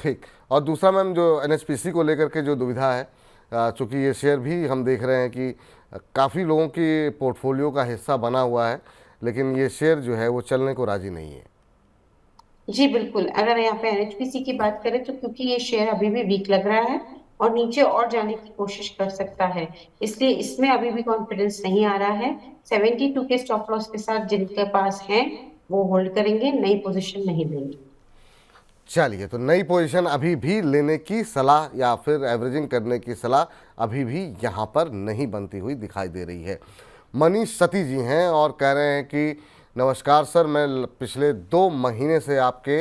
ठीक, और दूसरा मैम जो NHPC को लेकर के जो दुविधा है, चूँकि ये शेयर भी हम देख रहे हैं कि काफ़ी लोगों की पोर्टफोलियो का हिस्सा बना हुआ है, लेकिन ये शेयर जो है वो चलने को राजी नहीं है। जी बिल्कुल, अगर यहाँ पे NHPC की बात करें तो क्योंकि ये शेयर अभी भी वीक लग रहा है और नीचे और जाने की कोशिश कर सकता है, इसलिए इसमें अभी भी कॉन्फिडेंस नहीं आ रहा है। 72 के स्टॉप लॉस के साथ जिनके पास हैं वो होल्ड करेंगे, नई पोजीशन नहीं लेंगे। चलिए, तो नई पोजीशन अभी भी लेने की सलाह या फिर एवरेजिंग करने की सलाह अभी भी यहाँ पर नहीं बनती हुई दिखाई दे रही है। मनीष सती जी हैं और कह रहे हैं कि नमस्कार सर, मैं पिछले 2 महीने से आपके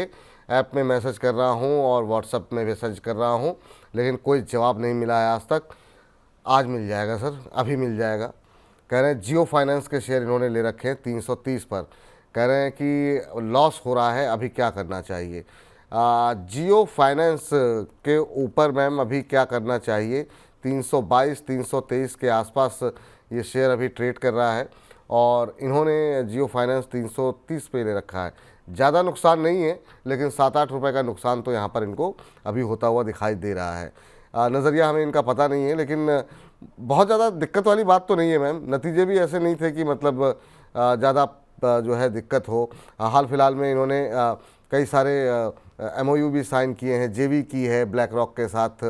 ऐप में मैसेज कर रहा हूँ और व्हाट्सएप में मैसेज कर रहा हूँ, लेकिन कोई जवाब नहीं मिला है आज तक। आज मिल जाएगा सर, अभी मिल जाएगा। कह रहे हैं जियो फाइनेंस के शेयर इन्होंने ले रखे हैं 330 पर। कह रहे हैं कि लॉस हो रहा है, अभी क्या करना चाहिए? जियो फाइनेंस के ऊपर मैम अभी क्या करना चाहिए? 322 323 के आसपास ये शेयर अभी ट्रेड कर रहा है और इन्होंने जियो फाइनेंस 330 पे ले रखा है। ज़्यादा नुकसान नहीं है, लेकिन 7-8 रुपये का नुकसान तो यहाँ पर इनको अभी होता हुआ दिखाई दे रहा है। नज़रिया हमें इनका पता नहीं है, लेकिन बहुत ज़्यादा दिक्कत वाली बात तो नहीं है मैम। नतीजे भी ऐसे नहीं थे कि मतलब ज़्यादा जो है दिक्कत हो। हाल फिलहाल में इन्होंने कई सारे एमओयू भी साइन किए हैं, जेवी की है ब्लैक रॉक के साथ,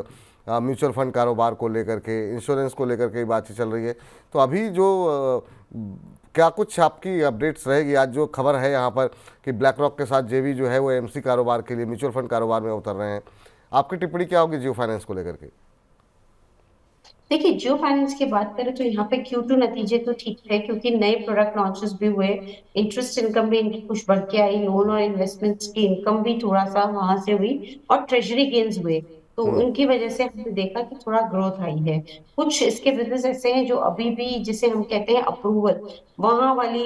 म्यूचुअल फंड कारोबार को लेकर के, इंश्योरेंस को लेकर के बातचीत चल रही है। तो अभी जो क्या कुछ आपकी अपडेट्स रहेगी? आज जो खबर है यहाँ पर कि ब्लैक रॉक के साथ जेवी जो है वो एमसी कारोबार के लिए, म्यूचुअल फंड कारोबार में उतर रहे हैं, आपकी टिप्पणी क्या होगी जियो फाइनेंस को लेकर के? देखिए, जियो फाइनेंस की बात करें तो यहाँ पे Q2 नतीजे तो ठीक थे, क्योंकि नए प्रोडक्ट लॉन्चेस भी हुए, इंटरेस्ट इनकम भी इनकी कुछ बढ़ के आई, लोन और इन्वेस्टमेंट्स की इनकम भी थोड़ा सा वहां से हुई, और ट्रेजरी गेन्स हुए। तो उनकी वजह से हमने देखा कि थोड़ा ग्रोथ आई है। कुछ इसके बिजनेस ऐसे हैं जो अभी भी, जिसे हम कहते हैं अप्रूवल, वहां वाली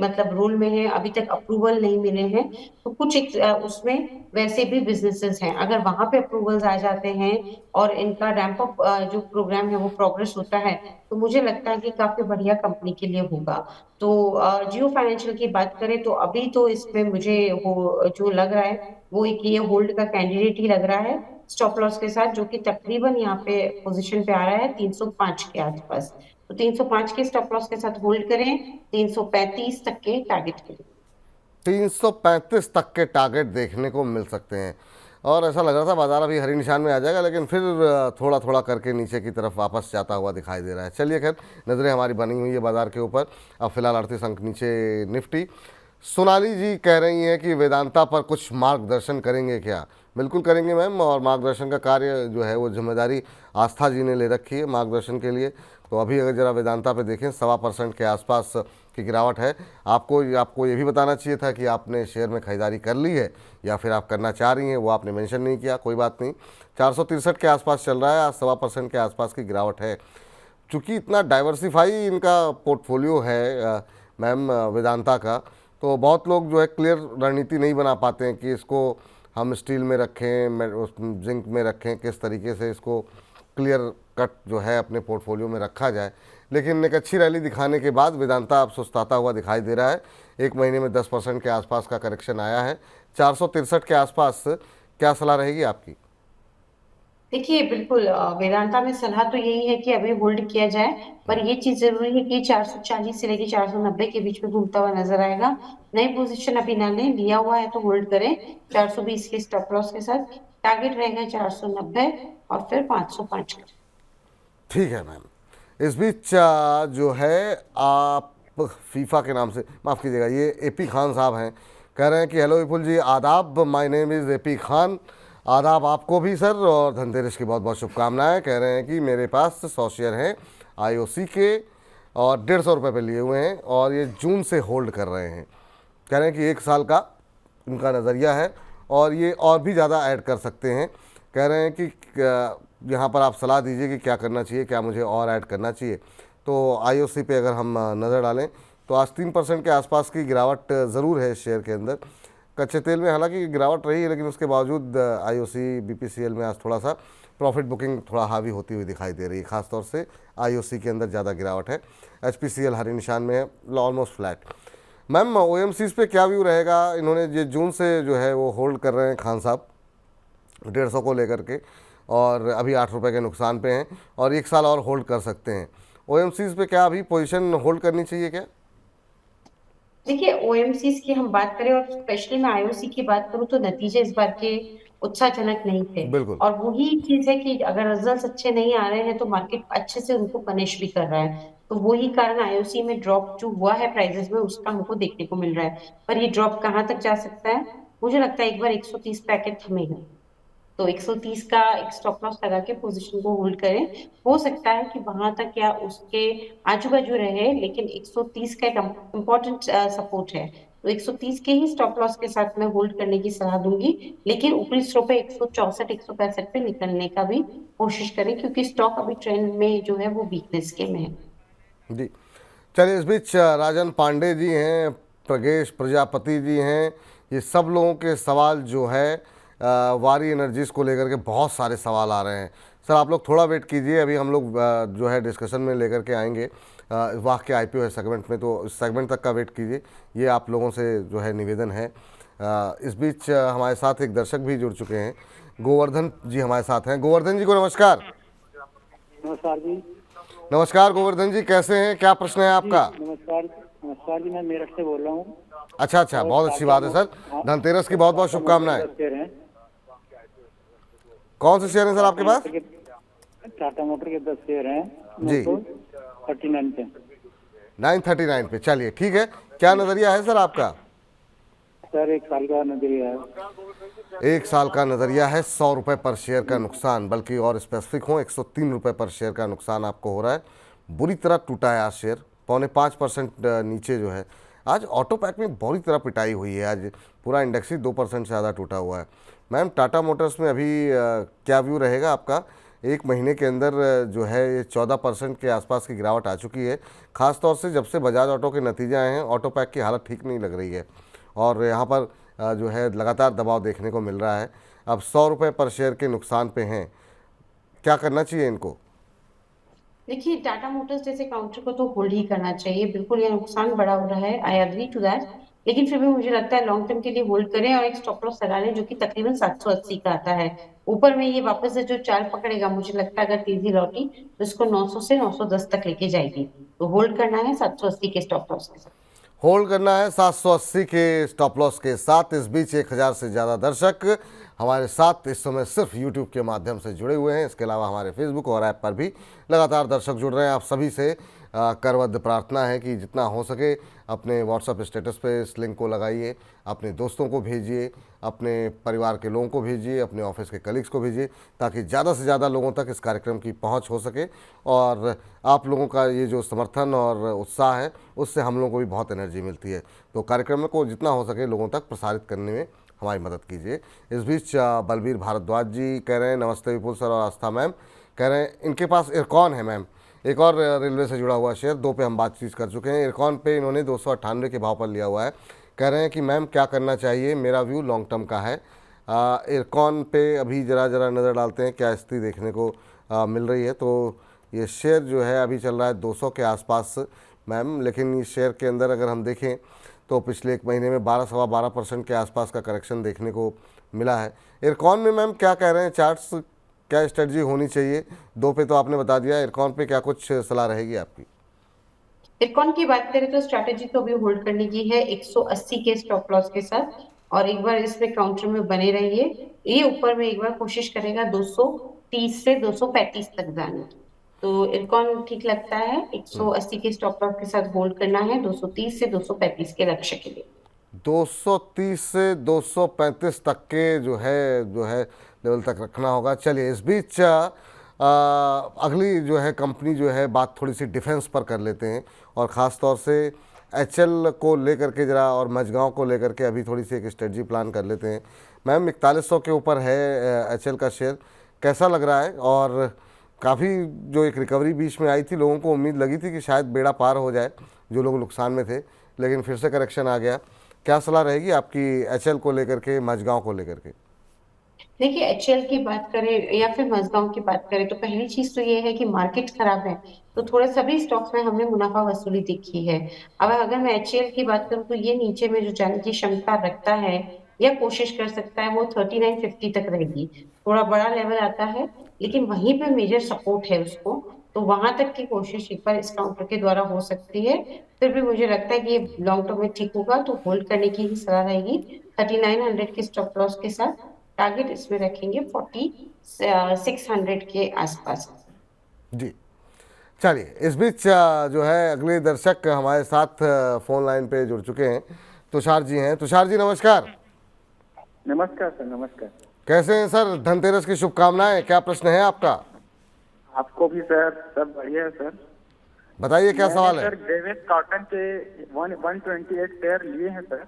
मतलब रोल में है, अभी तक अप्रूवल नहीं मिले हैं। तो कुछ उसमें वैसे भी बिजनेसेस हैं, अगर वहां पे अप्रूवल्स आ जाते हैं और इनका रैंप अप जो प्रोग्राम है वो प्रोग्रेस होता है, तो मुझे लगता है कि काफी बढ़िया कंपनी के लिए होगा। तो जियो फाइनेंशियल की बात करें तो अभी तो इसमें मुझे वो जो लग रहा है वो एक ये होल्ड का कैंडिडेट ही लग रहा है, स्टॉप लॉस के साथ, जो कि तकरीबन यहाँ पे पोजीशन पे आ रहा है 305 के आसपास। तो 305 के स्टॉप लॉस के साथ होल्ड करें, 335 तक के टारगेट के लिए। 335 तक के टारगेट देखने को मिल सकते हैं। और ऐसा लग रहा था बाजार अभी हरी निशान में आ जाएगा, लेकिन फिर थोड़ा थोड़ा करके नीचे की तरफ वापस जाता हुआ दिखाई दे रहा है। चलिए खैर, नज़रें हमारी बनी हुई है बाजार के ऊपर। अब फिलहाल 38 अंक नीचे निफ्टी। सोनाली जी कह रही हैं कि वेदांता पर कुछ मार्गदर्शन करेंगे क्या? बिल्कुल करेंगे मैम, और मार्गदर्शन का कार्य जो है वो जिम्मेदारी आस्था जी ने ले रखी है मार्गदर्शन के लिए। तो अभी अगर ज़रा वेदांता पे देखें, 1.25% के आसपास की गिरावट है। आपको ये भी बताना चाहिए था कि आपने शेयर में खरीदारी कर ली है या फिर आप करना चाह रही हैं, वो आपने मेंशन नहीं किया। कोई बात नहीं, 463 के आसपास चल रहा है, आज 1.25% के आसपास की गिरावट है। चूँकि इतना डाइवर्सिफाई इनका पोर्टफोलियो है मैम वेदांता का, तो बहुत लोग जो है क्लियर रणनीति नहीं बना पाते हैं कि इसको हम स्टील में रखें, जिंक में रखें, किस तरीके से इसको क्लियर कट जो है अपने पोर्टफोलियो में रखा जाए। लेकिन एक अच्छी रैली दिखाने के बाद वेदांता अब सुस्ताता हुआ दिखाई दे रहा है। एक महीने में 10% के आसपास का करेक्शन आया है। 463 के आसपास क्या सलाह रहेगी आपकी? देखिए, बिल्कुल वेदांता में सलाह तो यही है कि अभी होल्ड किया जाए, पर ये चीज जरूरी है कि 440 से लेके 490 के बीच में घूमता हुआ नजर आएगा। नई पोजीशन अभी ना लें, लिया हुआ है तो होल्ड करें 420 के स्टॉप लॉस के साथ। टारगेट रहेगा 490 और फिर 505 का। ठीक है मैम। इस बीच जो है आप फीफा के नाम से, माफ़ कीजिएगा, ये एपी खान साहब हैं, कह रहे हैं कि हेलो विपुल जी, आदाब, my name is AP Khan. आदाब आपको भी सर, और धनतेरस की बहुत बहुत शुभकामनाएं। कह रहे हैं कि मेरे पास 100 शेयर हैं आईओसी के और 150 रुपये पे लिए हुए हैं और ये जून से होल्ड कर रहे हैं। कह रहे हैं कि 1 साल का उनका नज़रिया है और ये और भी ज़्यादा ऐड कर सकते हैं। कह रहे हैं कि यहाँ पर आप सलाह दीजिए कि क्या करना चाहिए, क्या मुझे और ऐड करना चाहिए। तो आईओसी पे अगर हम नज़र डालें तो आज 3% के आसपास की गिरावट ज़रूर है शेयर के अंदर। कच्चे तेल में हालांकि गिरावट रही है, लेकिन उसके बावजूद आईओसी बीपीसीएल में आज थोड़ा सा प्रॉफिट बुकिंग थोड़ा हावी होती हुई दिखाई दे रही है। खासतौर से आईओसी के अंदर ज़्यादा गिरावट है। एचपीसीएल हरी निशान में है, ऑलमोस्ट फ्लैट। मैम ओएमसीज पे क्या व्यू रहेगा? इन्होंने ये जून से जो है वो होल्ड कर रहे हैं खान साहब 150 को लेकर के, और अभी 8 रुपये के नुकसान पे हैं और 1 साल और होल्ड कर सकते हैं। ओएमसीज पे क्या अभी पोजीशन होल्ड करनी चाहिए क्या? देखिए, ओएमसीज की हम बात करें और स्पेशली मैं आईओसी की बात करूं तो नतीजे इस बार के उत्साहजनक नहीं थे। बिल्कुल। और वही चीज है कि अगर रिजल्ट्स अच्छे नहीं आ रहे हैं तो मार्केट अच्छे से उनको पनिश भी कर रहा है। तो वही कारण आईओसी में ड्रॉप जो हुआ है प्राइसेस में, उसका हमको देखने को मिल रहा है। पर ये ड्रॉप कहाँ तक जा सकता है? मुझे लगता है एक बार 130 पैकेट थमेगा, तो 130 का एक स्टॉप लॉस लगा के पोजीशन को होल्ड करें। हो सकता है कि वहां तक या उसके आजू बाजू रहे, लेकिन 130 का एक इम्पोर्टेंट सपोर्ट है। तो 130 के ही स्टॉप लॉस के साथ मैं होल्ड करने की सलाह दूंगी, लेकिन ऊपरी स्टॉप पे 164 165 पे निकलने का भी कोशिश करें, क्योंकि स्टॉक अभी ट्रेंड में जो है वो वीकनेस के में है। जी। चलिए, इस बीच राजन पांडे जी हैं, प्रगेश प्रजापति जी हैं, ये सब लोगों के सवाल जो है वारी एनर्जीज़ को लेकर के बहुत सारे सवाल आ रहे हैं। सर आप लोग थोड़ा वेट कीजिए, अभी हम लोग जो है डिस्कशन में लेकर के आएंगे वाह के आईपीओ है सेगमेंट में, तो इस सेगमेंट तक का वेट कीजिए, ये आप लोगों से जो है निवेदन है। इस बीच हमारे साथ एक दर्शक भी जुड़ चुके हैं, गोवर्धन जी हमारे साथ हैं। गोवर्धन जी को नमस्कार। नमस्कार जी। नमस्कार गोवर्धन जी, कैसे हैं, क्या प्रश्न है आपका? नमस्कार। नमस्कार जी, मैं मेरठ से बोल रहा हूँ। अच्छा अच्छा, बहुत अच्छी बात है सर, धनतेरस की बहुत बहुत शुभकामनाएं। कौन से शेयर हैं सर आपके पास? टाटा मोटर के 10 शेयर हैं जी। 39 पे। 939 पे, चलिए ठीक है। क्या नज़रिया है सर आपका? सर 1 साल का नजरिया है। 1 साल का नज़रिया है, 100 रुपये पर शेयर का नुकसान, बल्कि और स्पेसिफिक हो 103 रुपये पर शेयर का नुकसान आपको हो रहा है। बुरी तरह टूटा है आज शेयर, 4.5% नीचे जो है। आज ऑटो पैक में बुरी तरह पिटाई हुई है, आज पूरा इंडेक्स ही 2% से ज़्यादा टूटा हुआ है। मैम टाटा मोटर्स में अभी क्या व्यू रहेगा आपका? एक महीने के अंदर जो है ये 14% के आसपास की गिरावट आ चुकी है, ख़ासतौर से जब से बजाज ऑटो के नतीजे आए हैं। ऑटो पैक की हालत ठीक नहीं लग रही है और यहाँ पर जो है लगातार दबाव देखने को मिल रहा है। अब 100 रुपये पर शेयर के नुकसान पे हैं, क्या करना चाहिए इनको? देखिए, टाटा मोटर्स जैसे काउंटर को तो होल्ड ही करना चाहिए। बिल्कुल, ये नुकसान बड़ा हो रहा है, आई एग्री टू दैट। लेकिन फिर भी मुझे लगता है लॉन्ग टर्म के लिए होल्ड करें और एक स्टॉप लॉस लगा लें जो कि तकरीबन 780 का आता है। ऊपर में ये वापस से जो चाल पकड़ेगा, मुझे लगता है अगर तेजी लौटी तो इसको 900 से 910 तक लेके जाएगी। तो होल्ड करना है 780 के स्टॉप लॉस के साथ। होल्ड करना है 780 के स्टॉप लॉस के साथ। इस बीच 1000 से ज़्यादा दर्शक हमारे साथ इस समय सिर्फ यूट्यूब के माध्यम से जुड़े हुए हैं। इसके अलावा हमारे फेसबुक और ऐप पर भी लगातार दर्शक जुड़ रहे हैं। आप सभी से करबद्ध प्रार्थना है कि जितना हो सके अपने व्हाट्सएप स्टेटस पे इस लिंक को लगाइए, अपने दोस्तों को भेजिए, अपने परिवार के लोगों को भेजिए, अपने ऑफिस के कलीग्स को भेजिए, ताकि ज़्यादा से ज़्यादा लोगों तक इस कार्यक्रम की पहुंच हो सके। और आप लोगों का ये जो समर्थन और उत्साह है, उससे हम लोगों को भी बहुत एनर्जी मिलती है। तो कार्यक्रम को जितना हो सके लोगों तक प्रसारित करने में हमारी मदद कीजिए। इस बीच बलबीर भारद्वाज जी कह रहे हैं नमस्ते विपुल सर और आस्था मैम, कह रहे हैं इनके पास इरकॉन है मैम, एक और रेलवे से जुड़ा हुआ शेयर, 2 पे हम बातचीत कर चुके हैं। इरकॉन पे इन्होंने 298 के भाव पर लिया हुआ है। कह रहे हैं कि मैम क्या करना चाहिए, मेरा व्यू लॉन्ग टर्म का है। इरकॉन पे अभी ज़रा नज़र डालते हैं क्या स्थिति देखने को मिल रही है। तो ये शेयर जो है अभी चल रहा है 200 के आसपास मैम, लेकिन इस शेयर के अंदर अगर हम देखें तो पिछले एक महीने में 12-12.25% के आसपास का करेक्शन देखने को मिला है। इरकॉन में मैम क्या कह रहे हैं चार्ट्स, क्या स्ट्रेटजी होनी चाहिए? 2 पे तो आपने बता दिया, इरकॉन पे क्या कुछ सलाह रहेगी आपकी? इरकॉन की बात करें तो स्ट्रैटेजी तो अभी होल्ड करने की है 180 के स्टॉप लॉस के साथ, और एक बार इसमें काउंटर में बने रहिए। ये ऊपर में एक बार कोशिश करेगा 230 से 235 तक जाने की। तो इरकॉन ठीक लगता है, 180 के स्टॉप लॉस के साथ होल्ड करना है 230 से 235 के लक्ष्य के लिए। 230 से 235 तक के जो है लेवल तक रखना होगा। चलिए इस बीच अगली जो है कंपनी जो है, बात थोड़ी सी डिफेंस पर कर लेते हैं और ख़ास तौर से एचएल को लेकर के ज़रा, और मझगांव को लेकर के अभी थोड़ी सी एक स्ट्रेटजी प्लान कर लेते हैं। मैम 4100 के ऊपर है एचएल का शेयर, कैसा लग रहा है? और काफ़ी जो एक रिकवरी बीच में आई थी, लोगों को उम्मीद लगी थी कि शायद बेड़ा पार हो जाए जो लोग नुकसान में थे, लेकिन फिर से करेक्शन आ गया। क्या सलाह रहेगी आपकी एचएल को लेकर के, मझगांव को लेकर के? देखिए, एचएल की बात करें या फिर मजगांव की बात करें तो पहली चीज तो ये है कि मार्केट खराब है, तो थोड़ा सभी स्टॉक्स में हमने मुनाफा वसूली देखी है। अब अगर मैं एचएल की बात करूं तो ये नीचे में जो जाने की क्षमता रखता है या कोशिश कर सकता है वो 3950 तक रहेगी। थोड़ा बड़ा लेवल आता है, लेकिन वहीं पे मेजर सपोर्ट है उसको, तो वहां तक की कोशिश एक बार इस काउंटर के द्वारा हो सकती है। फिर भी मुझे लगता है कि ये लॉन्ग टर्म में ठीक होगा, तो होल्ड करने की ही सलाह रहेगी 3900 के स्टॉप लॉस के साथ। टारगेट इसमें रखेंगे 4600 के आसपास। जी चलिए, इस बीच जो है अगले दर्शक हमारे साथ फ़ोन लाइन पे जुड़ चुके हैं, तुषार जी हैं। तुषार जी नमस्कार। नमस्कार सर। नमस्कार। कैसे हैं सर? धनतेरस की शुभकामनाएं, क्या प्रश्न है आपका? आपको भी सर, सब बढ़िया है सर। बताइए क्या सवाल है? सर ग्रेवेस कॉटन के 128 शेयर लिए हैं सर।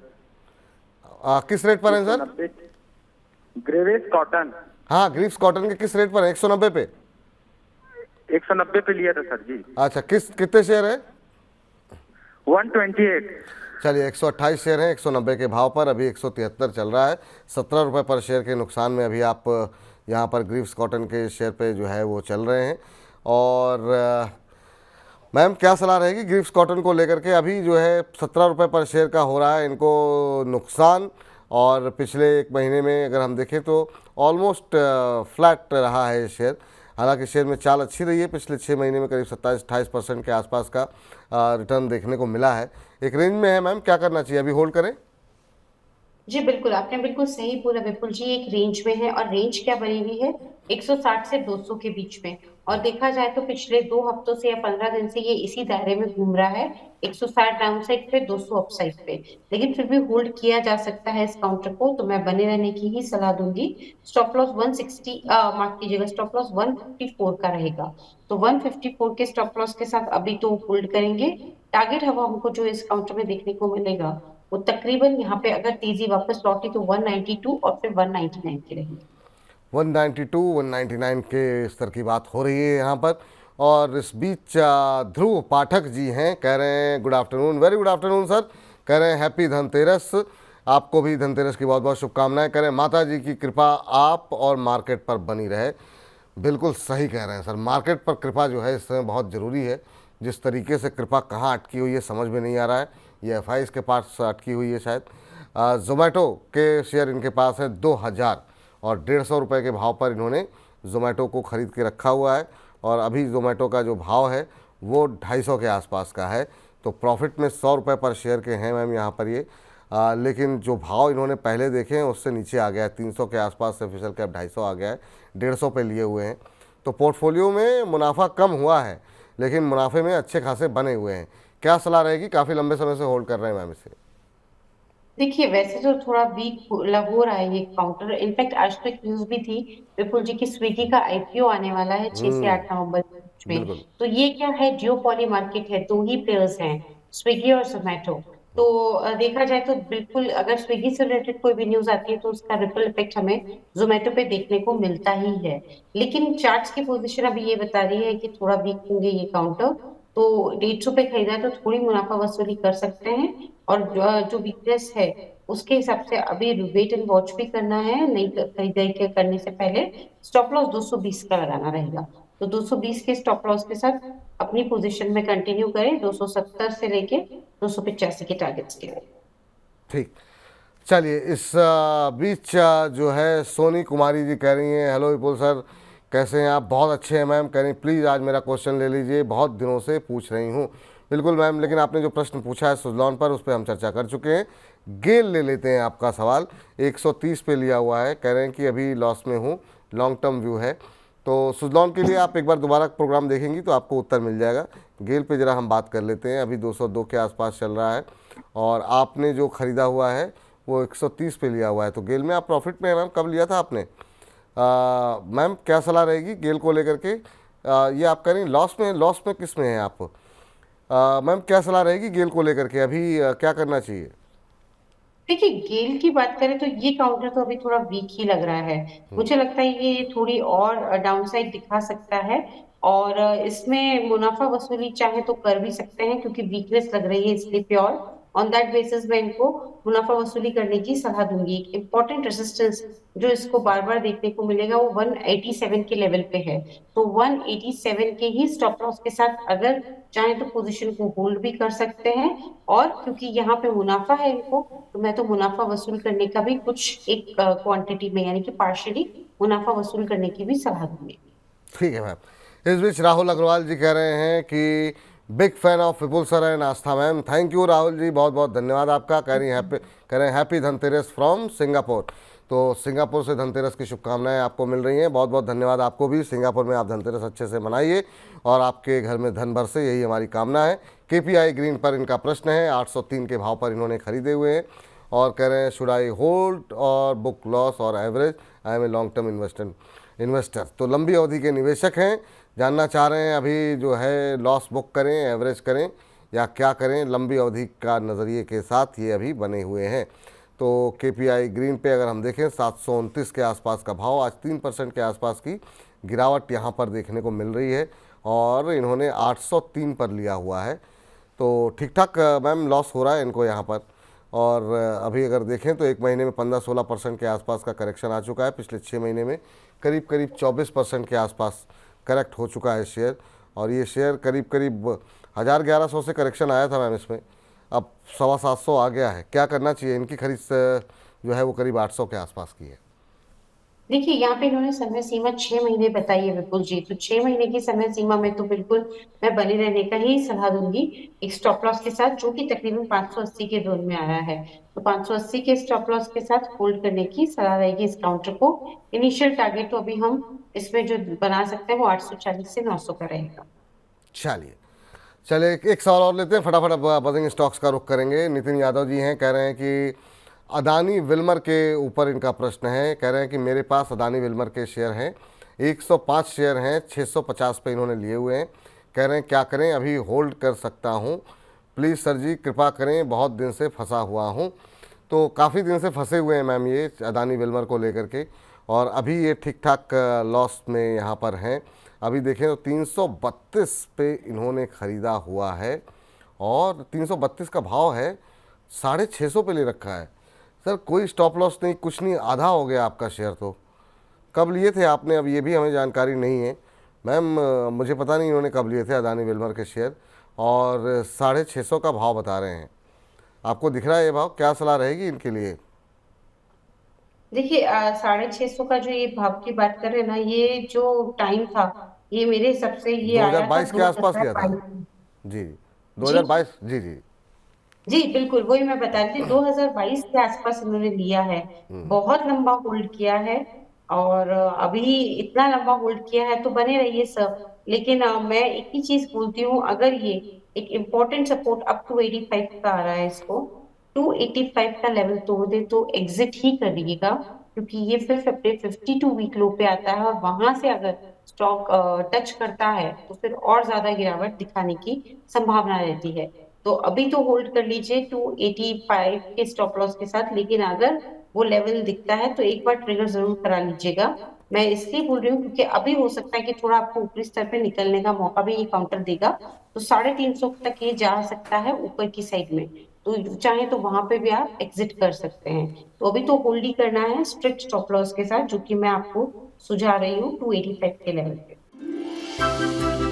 किस रेट पर हैं सर? 190 ग्रेवेस कॉटन। हाँ, ग्रीव्स कॉटन के किस रेट पर है? 190 पे? 190 पे लिया था सर जी। अच्छा, कितने शेयर है? 128। चलिए 128 शेयर हैं 190 के भाव पर, अभी 173 चल रहा है, 17 रुपये पर शेयर के नुकसान में अभी आप यहाँ पर ग्रीव्स कॉटन के शेयर पे जो है वो चल रहे हैं। और मैम क्या सलाह रहेगी ग्रीव्स कॉटन को लेकर के? अभी जो है 17 रुपये पर शेयर का हो रहा है इनको नुकसान, और पिछले एक महीने में अगर हम देखें तो ऑलमोस्ट फ्लैट रहा है ये शेयर। हालांकि शेयर में चाल अच्छी रही है, पिछले 6 महीने में करीब 27-28% के आसपास का रिटर्न देखने को मिला है। एक रेंज में है मैम, क्या करना चाहिए? अभी होल्ड करें? जी बिल्कुल, आपने बिल्कुल सही बोला विपुल जी, एक रेंज में है और रेंज क्या बनी हुई है 160 से 200 के बीच में। और देखा जाए तो पिछले 2 हफ्तों से या 15 दिन से ये इसी दायरे में घूम रहा है, 160 डाउन साइड पे, 200 अप साइड पे। लेकिन फिर भी होल्ड किया जा सकता है इस काउंटर को, तो मैं बने रहने की ही सलाह दूंगी। स्टॉप लॉस 160 मार्क कीजिएगा, स्टॉप लॉस 154 का रहेगा। तो 154 के स्टॉप लॉस के साथ अभी तो होल्ड करेंगे। टारगेट हवा हमको जो इस काउंटर में देखने को मिलेगा वो तकरीबन यहाँ पे अगर तेजी वापस लौटी तो 192 और फिर 199 की रहेगी। 192 199 के स्तर की बात हो रही है यहाँ पर। और इस बीच ध्रुव पाठक जी हैं, कह रहे हैं good afternoon, very good afternoon sir. कह रहे हैं हैप्पी धनतेरस, आपको भी धनतेरस की बहुत बहुत शुभकामनाएं। कह रहे हैं माता जी की कृपा आप और मार्केट पर बनी रहे। बिल्कुल सही कह रहे हैं सर, मार्केट पर कृपा जो है इस समय बहुत ज़रूरी है। जिस तरीके से कृपा कहाँ अटकी हुई है समझ में नहीं आ रहा है, ये एफ के पास अटकी हुई है शायद। जोमेटो के शेयर इनके पास है 2000 और 150 रुपये के भाव पर इन्होंने जोमेटो को ख़रीद के रखा हुआ है। और अभी जोमेटो का जो भाव है वो 250 के आसपास का है, तो प्रॉफिट में 100 रुपये पर शेयर के हैं मैम यहाँ पर ये। लेकिन जो भाव इन्होंने पहले देखे हैं उससे नीचे आ गया है, 300 के आसपास से फिसल के अब 250 आ गया है, 150 पे लिए हुए हैं। तो पोर्टफोलियो में मुनाफा कम हुआ है लेकिन मुनाफे में अच्छे खासे बने हुए हैं। क्या सलाह रहेगी? काफ़ी लंबे समय से होल्ड कर रहे हैं मैम इसे। देखिए वैसे तो थोड़ा वीक हो रहा है ये काउंटर। इनफैक्ट आज तो एक न्यूज भी थी विपुल जी की, स्विगी का आईपीओ आने वाला है 6 से 8 नवंबर के बीच में। बिल्कुल। तो ये क्या है, जियोपॉली मार्केट है, दो ही प्लेयर्स हैं, स्विगी और जोमेटो। तो देखा जाए तो बिल्कुल अगर स्विगी से रिलेटेड कोई भी न्यूज आती है तो उसका रिपल इफेक्ट हमें जोमेटो पे देखने को मिलता ही है। लेकिन चार्ट्स की पोजीशन अभी ये बता रही है कि थोड़ा वीक होंगे ये काउंटर। तो 150 पे खरीदा है तो थोड़ी मुनाफा वसूली कर सकते हैं। और जो वीकनेस है उसके हिसाब से अभी वेट एंड वॉच भी करना है, नहीं खरीदारी करने से पहले स्टॉप लॉस 220 का लगाना रहेगा। तो 220 के स्टॉप लॉस के साथ अपनी पोजीशन में कंटिन्यू करें 270 से लेके 285 के टारगेट्स के लिए। ठीक, चलिए इस बीच जो है सोनी कुमारी जी कह रही हैं हेलो विपुल सर, कैसे हैं आप? बहुत अच्छे हैं मैम। कह रही प्लीज़ आज मेरा क्वेश्चन ले लीजिए, बहुत दिनों से पूछ रही हूँ। बिल्कुल मैम, लेकिन आपने जो प्रश्न पूछा है सुजलॉन पर उस पर हम चर्चा कर चुके हैं। गेल ले लेते हैं आपका सवाल, 130 पे लिया हुआ है, कह रहे हैं कि अभी लॉस में हूँ, लॉन्ग टर्म व्यू है। तो सुजलॉन के लिए आप एक बार दोबारा प्रोग्राम देखेंगी तो आपको उत्तर मिल जाएगा। गेल पे ज़रा हम बात कर लेते हैं, अभी 202 के आसपास चल रहा है और आपने जो ख़रीदा हुआ है वो 130 पे लिया हुआ है। तो गेल में आप प्रॉफिट में है मैम। कब लिया था आपने? मैम क्या सलाह रहेगी गेल को लेकर के? ये आप कह रही लॉस में किस में है आप? मैम क्या सलाह रहेगी गेल को लेकर के? अभी क्या करना चाहिए? देखिए गेल की बात करें तो ये काउंटर तो अभी थोड़ा वीक ही लग रहा है। मुझे लगता है ये थोड़ी और डाउनसाइड दिखा सकता है। और इसमें मुनाफा वसूली चाहे तो कर भी सकते हैं क्योंकि वीकनेस लग रही है, इसलिए प्योर ऑन दैट बेसिस में इनको मुनाफा वसूली करने की सलाह दूंगी। एक इम्पोर्टेंट रेजिस्टेंस जो इसको बार बार देखने को मिलेगा वो 187 के लेवल पे है। तो 187 के ही स्टॉप लॉस के साथ अगर चाहे तो पोजीशन को होल्ड भी कर सकते हैं। और क्योंकि यहाँ पे मुनाफा है इनको, तो मैं तो मुनाफा वसूल करने का भी कुछ एक क्वांटिटी में यानी कि पार्शियली मुनाफा वसूल करने की भी सलाह दूंगी। ठीक है मैम। इस बीच राहुल अग्रवाल जी कह रहे हैं कि big fan of Vipul sir and Aastha ma'am. Thank you Rahul ji, बहुत बहुत धन्यवाद आपका। कह रहे हैं हैप्पी धनतेरस फ्रॉम सिंगापुर। तो सिंगापुर से धनतेरस की शुभकामनाएं आपको मिल रही हैं। बहुत बहुत धन्यवाद आपको भी। सिंगापुर में आप धनतेरस अच्छे से मनाइए और आपके घर में धन भर से, यही हमारी कामना है। KPI ग्रीन पर इनका प्रश्न है, 803 के भाव पर इन्होंने खरीदे हुए हैं और कह रहे हैं शुड आई होल्ड और बुक लॉस और average, I am a long term investor. तो लंबी अवधि के निवेशक हैं, जानना चाह रहे हैं अभी जो है लॉस बुक करें, एवरेज करें या क्या करें। लंबी अवधि का नज़रिए के साथ ये अभी बने हुए हैं। तो KPI ग्रीन पे अगर हम देखें 729 के आसपास का भाव, आज 3% के आसपास की गिरावट यहाँ पर देखने को मिल रही है और इन्होंने 803 पर लिया हुआ है। तो ठीक ठाक मैम लॉस हो रहा है इनको यहाँ पर। और अभी अगर देखें तो एक महीने में 15-16% के आसपास का करेक्शन आ चुका है। पिछले 6 महीने में करीब करीब 24% के आसपास करेक्ट हो चुका है शेयर। और ये शेयर करीब करीब 1000-1100 से करेक्शन आया था मैम इसमें, अब 750 आ गया है। क्या करना चाहिए? इनकी खरीद जो है वो करीब 800 के आसपास की है। देखिए, यहाँ पे इन्होंने समय सीमा 6 महीने बताई है विपुल जी, तो 6 महीने की समय सीमा में तो बिल्कुल मैं बने रहने का ही सलाह दूंगी एक स्टॉप लॉस के साथ, जो कि तकरीबन 580 के जोन में आया है। तो 580 के स्टॉप लॉस के साथ होल्ड करने की सलाह रहेगी इस काउंटर को। इनिशियल टारगेट तो अभी हम इसमें जो बना सकते हैं वो 840 से 900 का रहेगा। चलिए चलिए एक सवाल और लेते हैं, फटाफट बजिंग स्टॉक्स का रुख करेंगे। नितिन यादव जी हैं, कह रहे हैं कि अदानी विल्मर के ऊपर इनका प्रश्न है। कह रहे हैं कि मेरे पास अदानी विल्मर के शेयर हैं, 105 शेयर हैं, 650 पे इन्होंने लिए हुए हैं। कह रहे हैं क्या करें, अभी होल्ड कर सकता हूं? प्लीज़ सर जी कृपा करें, बहुत दिन से फंसा हुआ हूं। तो काफ़ी दिन से फंसे हुए हैं मैम ये अदानी विल्मर को लेकर के, और अभी ये ठीक ठाक लॉस में यहाँ पर हैं। अभी देखें तो 332 पे इन्होंने ख़रीदा हुआ है और 332 का भाव है, 650 पे ले रखा है। सर कोई स्टॉप लॉस नहीं, कुछ नहीं, आधा हो गया आपका शेयर। तो कब लिए थे आपने? अब ये भी हमें जानकारी नहीं है मैम, मुझे पता नहीं इन्होंने कब लिए थे अदानी विल्मर के शेयर, और 650 का भाव बता रहे हैं। आपको दिख रहा है ये भाव? क्या सलाह रहेगी इनके लिए? देखिए, 650 का जो ये भाव की बात कर रहे हैं ना, ये जो टाइम था, ये मेरे हिसाब से ये आया था 2022 के आसपास लिया था 2022। जी, जी 2022 जी जी। जी बिल्कुल, वही मैं बता रही थी, 2022 के आसपास इन्होंने लिया है। बहुत लंबा होल्ड किया है, और अभी इतना लंबा होल्ड किया है तो बने रहिए सर। लेकिन मैं एक ही चीज बोलती हूँ, अगर ये एक इम्पोर्टेंट सपोर्ट अप टू 85 का आ रहा है, इसको 285 का लेवल तोड़ दे तो एग्जिट ही करिएगा, क्योंकि ये फिर 52 वीक लो पे आता है, और वहां से अगर स्टॉक टच करता है तो फिर और ज्यादा गिरावट दिखाने की संभावना रहती है। तो अभी तो होल्ड कर लीजिए 285 के स्टॉप लॉस के साथ, लेकिन अगर वो लेवल दिखता है तो एक बार ट्रिगर जरूर करा लीजिएगा। मैं इसलिए बोल रही हूँ क्योंकि अभी हो सकता है कि थोड़ा आपको ऊपरी स्तर पे निकलने का मौका भी ये काउंटर देगा, तो 350 तक ये जा सकता है ऊपर की साइड में। तो चाहे तो वहां पे भी आप एग्जिट कर सकते हैं। तो अभी तो होल्ड ही करना है स्ट्रिक्ट स्टॉप लॉस के साथ, जो कि मैं आपको सुझा रही हूँ 285 के लेवल पे।